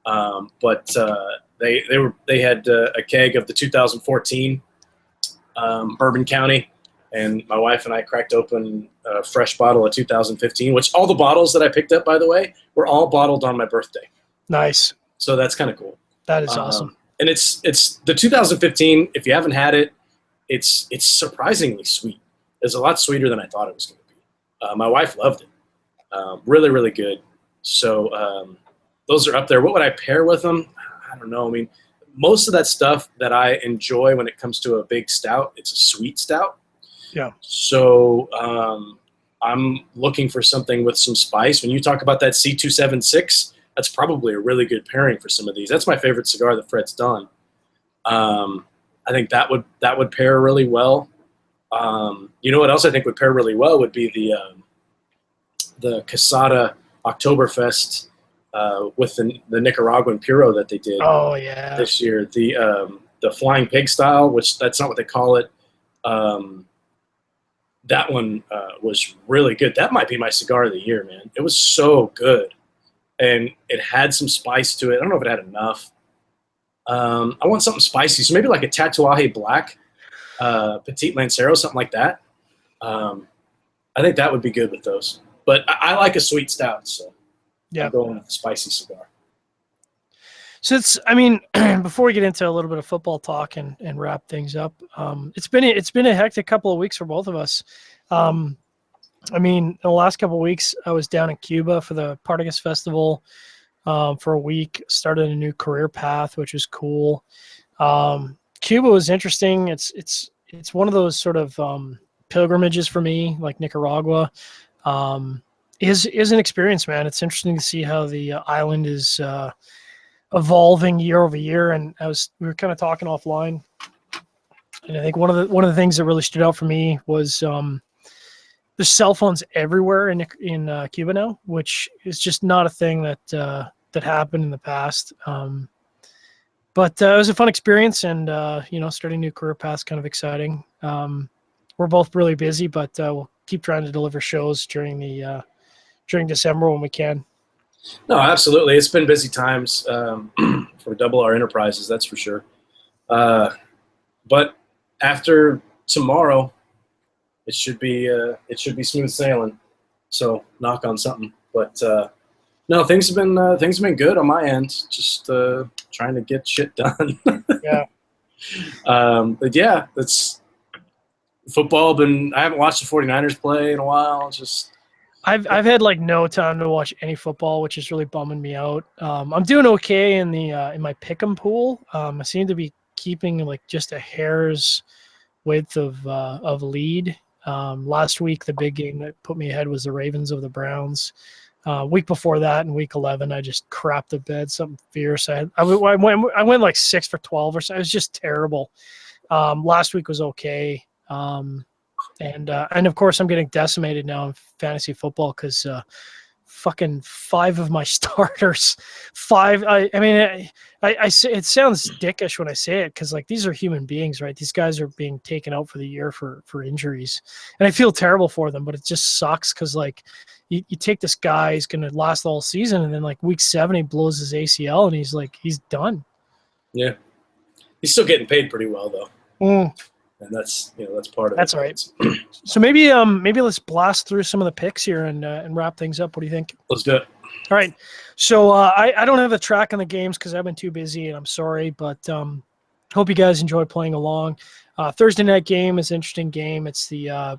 But they had a keg of the 2014 Bourbon County, and my wife and I cracked open a fresh bottle of 2015, which all the bottles that I picked up, by the way, were all bottled on my birthday. Nice. So that's kind of cool. That is awesome. And it's the 2015. If you haven't had it, it's surprisingly sweet. It's a lot sweeter than I thought it was going to be. My wife loved it. Really, really good. So those are up there. What would I pair with them? I don't know. I mean, most of that stuff that I enjoy when it comes to a big stout, it's a sweet stout. Yeah. So I'm looking for something with some spice. When you talk about that C276, that's probably a really good pairing for some of these. That's my favorite cigar that Fred's done. I think that would pair really well. What else I think would pair really well would be the Casada Oktoberfest with the Nicaraguan Puro that they did. Oh yeah. This year, the Flying Pig style, which that's not what they call it. That one was really good. That might be my cigar of the year, man. It was so good. And it had some spice to it. I don't know if it had enough. I want something spicy, so maybe like a Tatuaje Black, Petit Lancero, something like that. I think that would be good with those. But I like a sweet stout, so yeah, I'm going with a spicy cigar. So before we get into a little bit of football talk and wrap things up, it's been a hectic couple of weeks for both of us. In the last couple of weeks, I was down in Cuba for the Partagas Festival. for a week. Started a new career path, which is cool. Cuba was interesting. It's one of those sort of pilgrimages for me, like Nicaragua. Is an experience, man. It's interesting to see how the island is evolving year over year. And we were kind of talking offline, and I think one of the things that really stood out for me was there's cell phones everywhere in Cuba now, which is just not a thing that happened in the past. But it was a fun experience, and starting a new career path is kind of exciting. We're both really busy, but we'll keep trying to deliver shows during December when we can. No, absolutely. It's been busy times for Double R Enterprises, that's for sure. But after tomorrow, it should be smooth sailing. So knock on something. But no, things have been good on my end. Just trying to get shit done. Yeah. But yeah, that's football. I haven't watched the 49ers play in a while. I've had like no time to watch any football, which is really bumming me out. I'm doing okay in my pick'em pool. I seem to be keeping like just a hair's width of lead. Last week, the big game that put me ahead was the Ravens of the Browns. Week before that, in week 11, I just crapped the bed, something fierce. I went like 6 for 12 or so. It was just terrible. Last week was okay. And of course, I'm getting decimated now in fantasy football because fucking 5 of my starters, 5. I say it sounds dickish when I say it because like these are human beings, right? These guys are being taken out for the year for injuries, and I feel terrible for them. But it just sucks because like you take this guy, he's going to last the whole season, and then like week 7 he blows his ACL and he's done. Yeah, he's still getting paid pretty well though. And that's part of it. That's all right. So maybe let's blast through some of the picks here and wrap things up. What do you think? Let's do it. All right. So I don't have the track on the games because I've been too busy, and I'm sorry, but hope you guys enjoy playing along. Thursday night game is an interesting game. It's the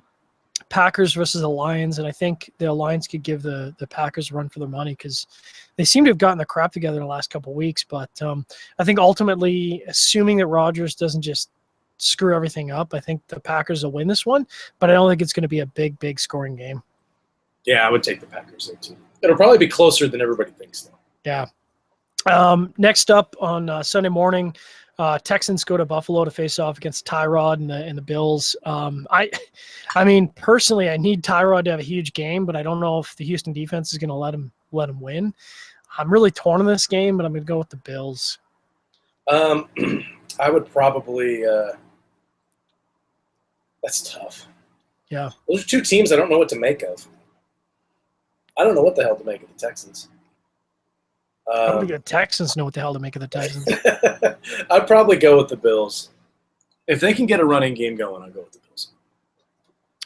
Packers versus the Lions, and I think the Lions could give the Packers a run for their money because they seem to have gotten the crap together in the last couple of weeks. But I think ultimately, assuming that Rodgers doesn't just screw everything up, I think the Packers will win this one, but I don't think it's going to be a big scoring game. Yeah, I would take the Packers there too. It'll probably be closer than everybody thinks though. Yeah. Next up on Sunday morning, Texans go to Buffalo to face off against Tyrod and the Bills. I mean, personally, I need Tyrod to have a huge game, but I don't know if the Houston defense is going to let him win. I'm really torn in this game, but I'm going to go with the Bills. I would probably. That's tough. Yeah. Those are 2 teams I don't know what to make of. I don't know what the hell to make of the Texans. I don't think the Texans know what the hell to make of the Texans. I'd probably go with the Bills. If they can get a running game going, I'll go with the Bills.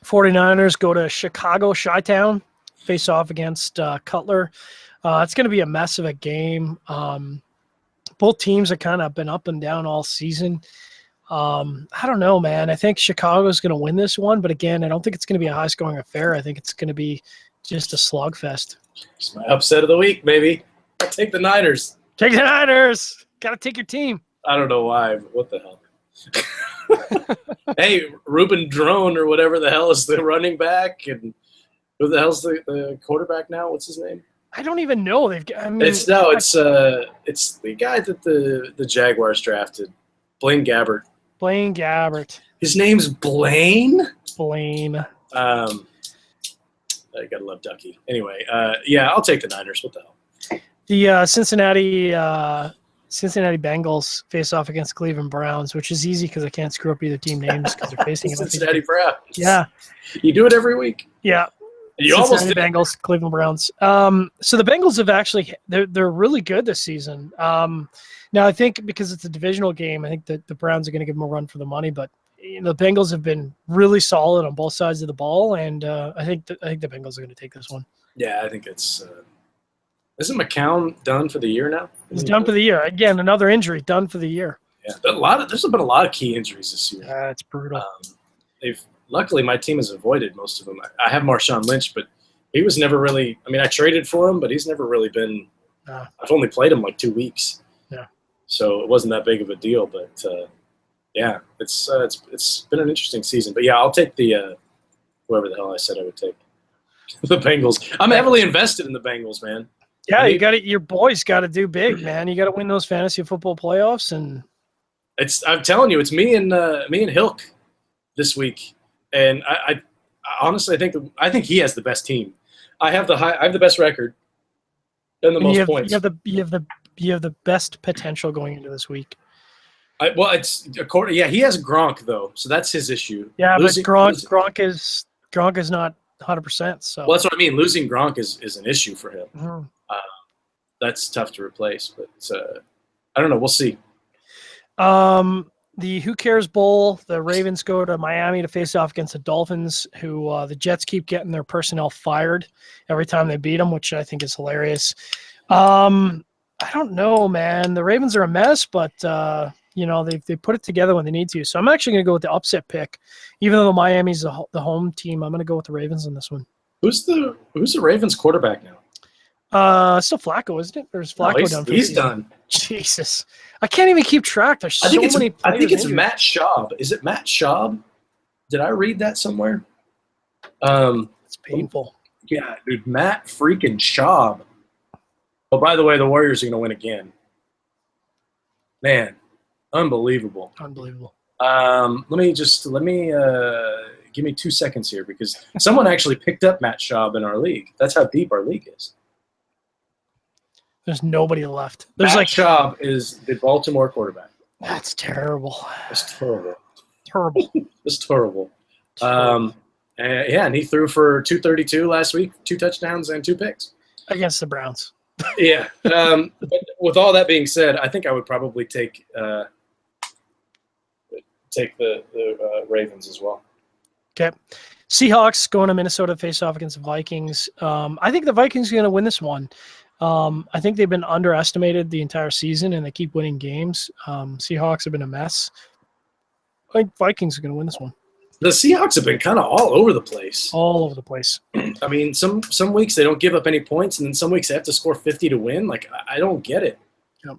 49ers go to Chicago, Chi-Town, face off against Cutler. It's going to be a mess of a game. Both teams have kind of been up and down all season. I don't know, man. I think Chicago's going to win this one, but again, I don't think it's going to be a high-scoring affair. I think it's going to be just a slugfest. It's my upset of the week, maybe. I'll take the Niners. Take the Niners. Got to take your team. I don't know why, but what the hell? Hey, Ruben Drone or whatever the hell is the running back, and who the hell's the quarterback now? What's his name? I don't even know. It's the guy that the Jaguars drafted, Blaine Gabbert. Blaine Gabbert. His name's Blaine. Blaine. I gotta love Ducky. Anyway, yeah, I'll take the Niners. What the hell? The Cincinnati Bengals face off against Cleveland Browns, which is easy because I can't screw up either team names because they're facing Cincinnati Browns. Yeah, you do it every week. Yeah, you almost did. Bengals, Cleveland Browns. So the Bengals have actually they're really good this season. Now I think because it's a divisional game, I think that the Browns are going to give them a run for the money, but the Bengals have been really solid on both sides of the ball, and I think the Bengals are going to take this one. Yeah, I think it's. Isn't McCown done for the year now? He's done for the year. Again, another injury, done for the year. Yeah, there's been a lot of key injuries this year. It's brutal. Luckily, my team has avoided most of them. I have Marshawn Lynch, but he was never really. I mean, I traded for him, but he's never really been I've only played him like 2 weeks. Yeah. So it wasn't that big of a deal, but yeah, it's been an interesting season. But yeah, I'll take the whoever the hell I said I would take. The Bengals. I'm heavily invested in the Bengals, man. Yeah, you got your boys got to do big, man. You got to win those fantasy football playoffs, and I'm telling you, it's me and Hilk this week, and I honestly I think he has the best team. I have the best record and the most points. You have the best potential going into this week. He has Gronk though, so that's his issue. Yeah, but Gronk is not 100%. So well, that's what I mean. Losing Gronk is an issue for him. Mm-hmm. That's tough to replace, but I don't know. We'll see. The Who Cares Bowl, the Ravens go to Miami to face off against the Dolphins, who the Jets keep getting their personnel fired every time they beat them, which I think is hilarious. I don't know, man. The Ravens are a mess, but they put it together when they need to. So I'm actually going to go with the upset pick, even though Miami's the home team. I'm going to go with the Ravens on this one. Who's the Ravens quarterback now? Still Flacco, isn't it? Or is Flacco done? He's done. Jesus, I can't even keep track. There's so many. I think it's Matt Schaub. Is it Matt Schaub? Did I read that somewhere? It's painful. Yeah, dude, Matt freaking Schaub. Oh, by the way, the Warriors are going to win again. Man, unbelievable. Let me give me 2 seconds here because someone actually picked up Matt Schaub in our league. That's how deep our league is. There's nobody left. Matt Schaub is the Baltimore quarterback. That's terrible. It's terrible. Terrible. It's terrible. And he threw for 232 last week, 2 touchdowns and 2 picks against the Browns. Yeah. But with all that being said, I think I would probably take the Ravens as well. Okay. Seahawks going to Minnesota to face off against the Vikings. I think the Vikings are going to win this one. I think they've been underestimated the entire season, and they keep winning games. Seahawks have been a mess. I think Vikings are going to win this one. The Seahawks have been kind of all over the place. All over the place. I mean, some weeks they don't give up any points, and then some weeks they have to score 50 to win. Like, I don't get it. Yep.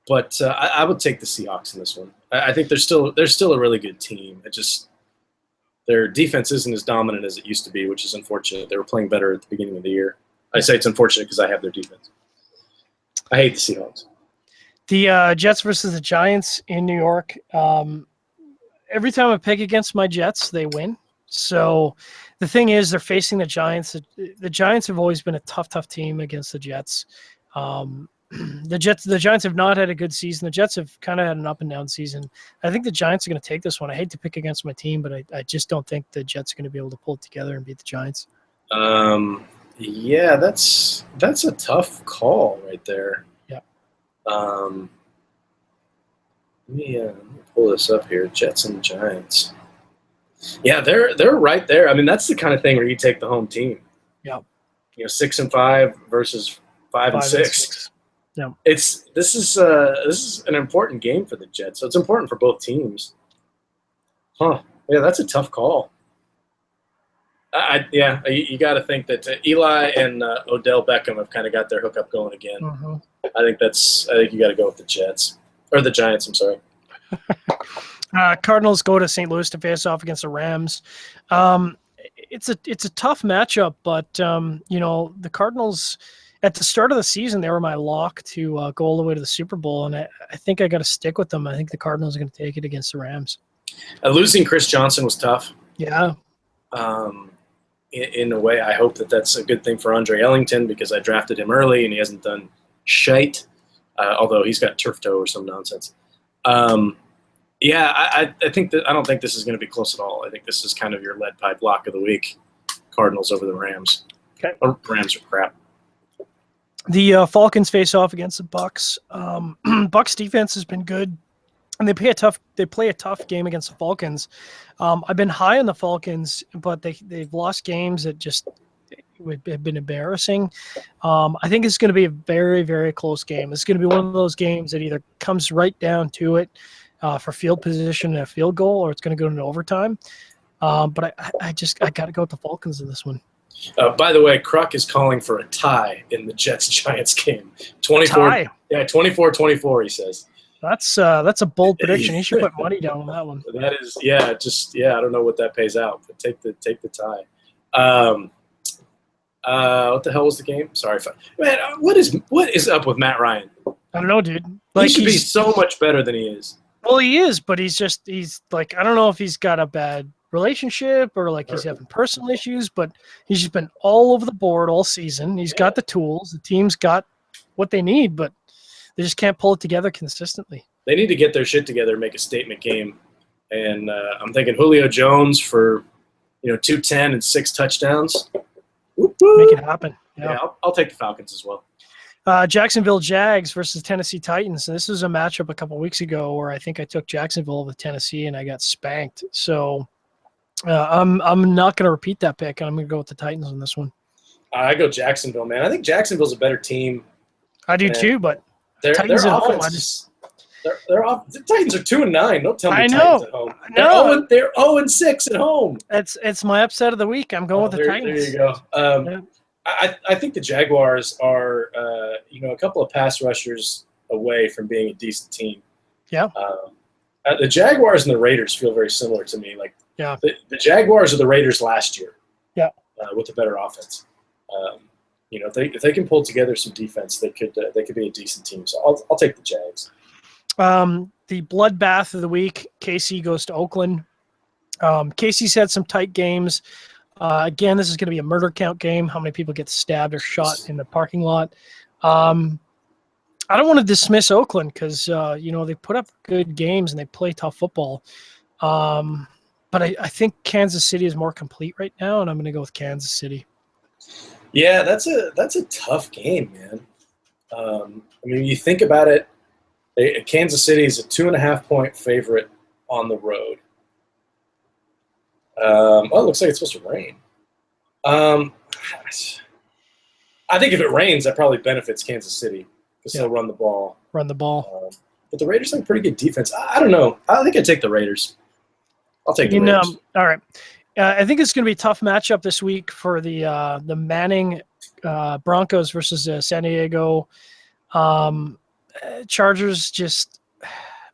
But I would take the Seahawks in this one. I think they're still a really good team. Their defense isn't as dominant as it used to be, which is unfortunate. They were playing better at the beginning of the year. I say it's unfortunate because I have their defense. I hate the Seahawks. The Jets versus the Giants in New York. Every time I pick against my Jets, they win. So the thing is, they're facing the Giants. The Giants have always been a tough team against the Jets. The Giants have not had a good season. The Jets have kind of had an up and down season. I think the Giants are going to take this one. I hate to pick against my team, but I just don't think the Jets are going to be able to pull it together and beat the Giants. Yeah, that's a tough call right there. Yeah. Let me pull this up here. Jets and Giants. Yeah, they're right there. I mean, that's the kind of thing where you take the home team. Yeah. 6-5 versus 5-6. Yeah. This is an important game for the Jets, so it's important for both teams. Huh? Yeah, that's a tough call. You got to think that Eli and Odell Beckham have kind of got their hookup going again. Mm-hmm. I think you got to go with the Jets or the Giants. I'm sorry. Cardinals go to St. Louis to face off against the Rams. It's a tough matchup, but the Cardinals at the start of the season they were my lock to go all the way to the Super Bowl, and I think I got to stick with them. I think the Cardinals are going to take it against the Rams. Losing Chris Johnson was tough. Yeah. In a way, I hope that's a good thing for Andre Ellington because I drafted him early and he hasn't done shite, although he's got turf toe or some nonsense. I think that I don't think this is going to be close at all. I think this is kind of your lead pipe lock of the week. Cardinals over the Rams. Okay. Or Rams are crap. The Falcons face off against the Bucks. Bucks defense has been good, and they play a tough game against the Falcons. I've been high on the Falcons, but they've lost games that just have been embarrassing. I think it's going to be a very, very close game. It's going to be one of those games that either comes right down to it for field position and a field goal, or it's going to go into overtime. But I got to go with the Falcons in this one. By the way, Kruk is calling for a tie in the Jets-Giants game. 24, Tie. yeah, 24-24, he says. That's a bold prediction. You should put money down on that one. That is, I don't know what that pays out, but take the tie. What the hell was the game? Sorry, man. What is up with Matt Ryan? I don't know, dude. He should be so much better than he is. Well, he is, but he's like, I don't know if he's got a bad relationship or like he's having personal issues, but he's just been all over the board all season. He's got the tools. The team's got what they need, but they just can't pull it together consistently. They need to get their shit together and make a statement game. And I'm thinking Julio Jones for 210 and 6 touchdowns. Woo-hoo. Make it happen. Yeah, I'll take the Falcons as well. Jacksonville Jags versus Tennessee Titans. And this was a matchup a couple weeks ago where I think I took Jacksonville over Tennessee and I got spanked. So I'm not going to repeat that pick. I'm going to go with the Titans on this one. I go Jacksonville, man. I think Jacksonville's a better team. I do too, but their Titans at home. The Titans are 2-9. Don't tell me I know. Titans at home. They're 0-6 at home. It's my upset of the week. I'm going with the Titans. There you go. I think the Jaguars are a couple of pass rushers away from being a decent team. Yeah. The Jaguars and the Raiders feel very similar to me. Like the Jaguars are the Raiders last year. Yeah. With a better offense. If they can pull together some defense, they could be a decent team. So I'll take the Jags. The bloodbath of the week, KC goes to Oakland. KC's had some tight games. Again, this is going to be a murder count game. How many people get stabbed or shot in the parking lot? I don't want to dismiss Oakland because, they put up good games and they play tough football. But I think Kansas City is more complete right now, and I'm going to go with Kansas City. Yeah, that's a tough game, man. You think about it, Kansas City is a 2.5-point favorite on the road. It looks like it's supposed to rain. I think if it rains, that probably benefits Kansas City because they'll run the ball. But the Raiders have pretty good defense. I don't know. I think I'd take the Raiders. I'll take the Raiders. All right. I think it's going to be a tough matchup this week for the Manning Broncos versus San Diego Chargers.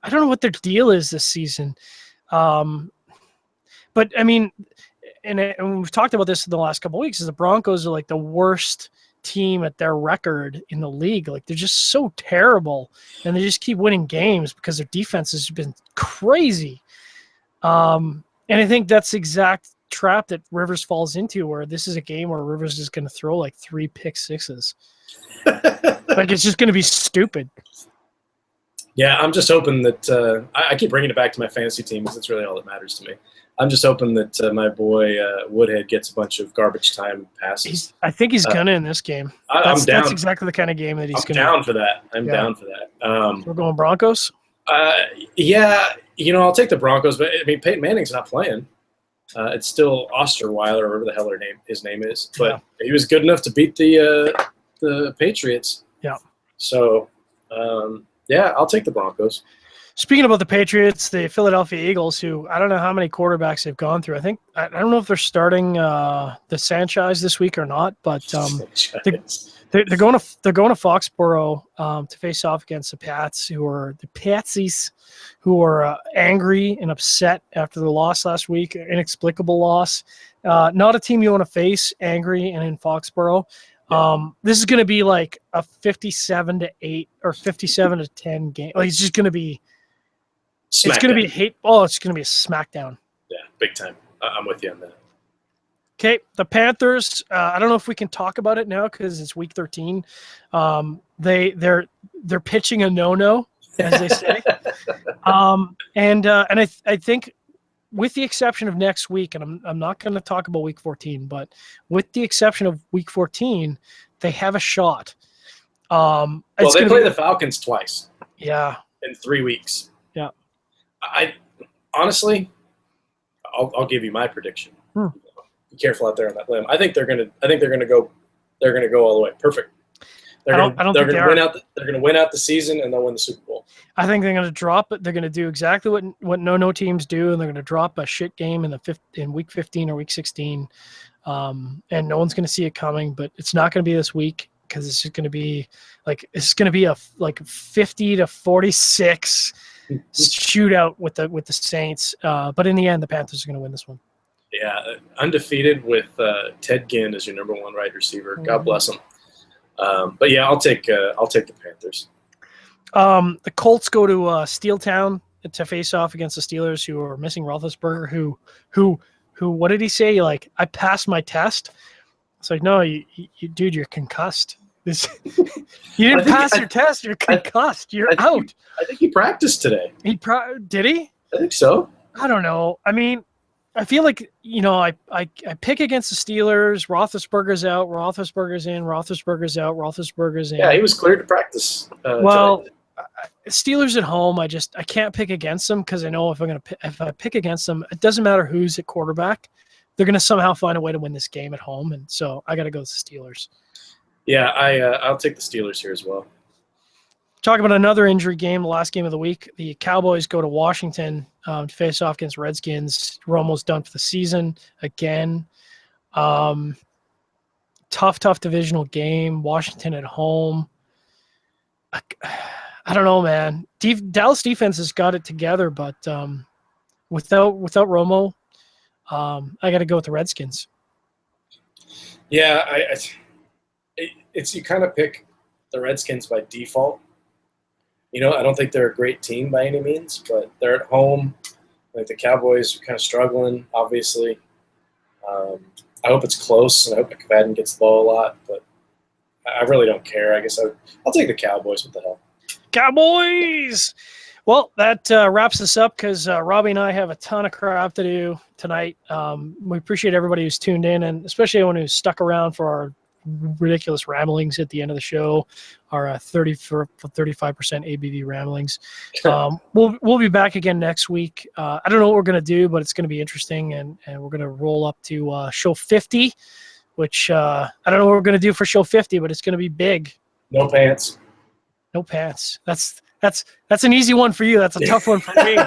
I don't know what their deal is this season. But, and we've talked about this in the last couple of weeks, is the Broncos are like the worst team at their record in the league. Like, they're just so terrible, and they just keep winning games because their defense has been crazy. And I think that's the exact trap that Rivers falls into, where this is a game where Rivers is going to throw like 3 pick sixes. Like, it's just going to be stupid. Yeah, I'm just hoping that I keep bringing it back to my fantasy team because that's really all that matters to me. I'm just hoping that my boy Woodhead gets a bunch of garbage time passes. I think he's gonna in this game. I'm down. That's exactly the kind of game that he's gonna. I'm down for that. I'm down for that. We're going Broncos. Yeah, I'll take the Broncos, but Peyton Manning's not playing. It's still Osterweiler, or whatever the hell his name is. But he was good enough to beat the Patriots. Yeah. So, I'll take the Broncos. Speaking about the Patriots, the Philadelphia Eagles, who I don't know how many quarterbacks they've gone through. I don't know if they're starting the Sanchez this week or not, but they're going to Foxborough to face off against the Patsies, who are angry and upset after the loss last week, inexplicable loss. Not a team you want to face, angry and in Foxborough. This is going to be like a 57-8 or 57-10 game. Like, it's just going to be. Smackdown. It's going to be it's going to be a smackdown. Yeah, big time. I'm with you on that. Okay, the Panthers. I don't know if we can talk about it now because it's week 13. They're pitching a no-no, as they say. And I think, with the exception of next week, and I'm not going to talk about week 14, but with the exception of week 14, they have a shot. They play the Falcons twice. Yeah. In 3 weeks. Yeah. Honestly, I'll give you my prediction. Be careful out there on that limb. I think they're gonna go all the way. Perfect. They're gonna win out the season, and they'll win the Super Bowl. I think they're gonna drop it. They're gonna do exactly what no teams do, and they're gonna drop a shit game in week 15 or week 16. and no one's going to see it coming. But it's not going to be this week because it's just going to be a 50-46 shootout with the Saints. But in the end, the Panthers are going to win this one. Yeah, undefeated with Ted Ginn as your number 1 wide receiver. God bless him. But yeah, I'll take the Panthers. The Colts go to Steeltown to face off against the Steelers, who are missing Roethlisberger. Who what did he say? Like, I passed my test. It's like, no, you dude, you're concussed. You didn't pass your test. You're concussed. You're out. I think he practiced today. Did he? I think so. I don't know. I mean, I feel like, I pick against the Steelers. Roethlisberger's out. Roethlisberger's in. Roethlisberger's out. Roethlisberger's in. Yeah, he was cleared to practice. Well, Steelers at home, I can't pick against them because I know if I pick against them, it doesn't matter who's at quarterback. They're going to somehow find a way to win this game at home, and so I got to go with the Steelers. Yeah, I'll take the Steelers here as well. Talk about another injury game, the last game of the week. The Cowboys go to Washington to face off against Redskins. Romo's done for the season again. Tough divisional game. Washington at home. I don't know, man. Dallas defense has got it together, but without Romo, I got to go with the Redskins. Yeah, it's you kind of pick the Redskins by default. I don't think they're a great team by any means, but they're at home. Like, the Cowboys are kind of struggling, obviously. I hope it's close, and I hope McFadden gets the ball a lot, but I really don't care. I guess I'll take the Cowboys. What the hell? Cowboys! Well, that wraps us up because Robbie and I have a ton of crap to do tonight. We appreciate everybody who's tuned in, and especially everyone who's stuck around for our ridiculous ramblings at the end of the show, our 35% ABV ramblings. We'll be back again next week. I don't know what we're going to do, but it's going to be interesting, and we're going to roll up to show 50, which I don't know what we're going to do for show 50, but it's going to be big. No pants. No pants. That's an easy one for you. That's a tough one for me.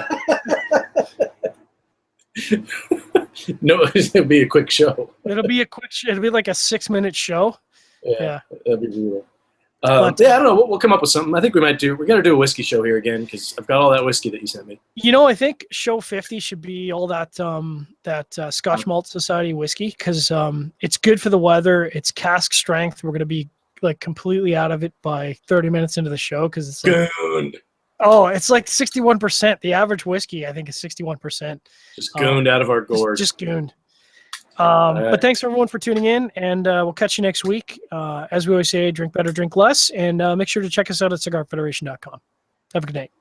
No, it'll be a quick show. It'll be like a 6-minute show. Yeah. That'd be brutal. I don't know. We'll come up with something. I think we got to do a whiskey show here again because I've got all that whiskey that you sent me. I think show 50 should be all that Scotch Malt Society whiskey because it's good for the weather. It's cask strength. We're going to be like completely out of it by 30 minutes into the show because it's gooned. It's like 61%. The average whiskey, I think, is 61%. Just gooned out of our gourds. Just gooned. Right. But thanks everyone for tuning in, and we'll catch you next week. As we always say, drink better, drink less, and make sure to check us out at cigarfederation.com. Have a good night.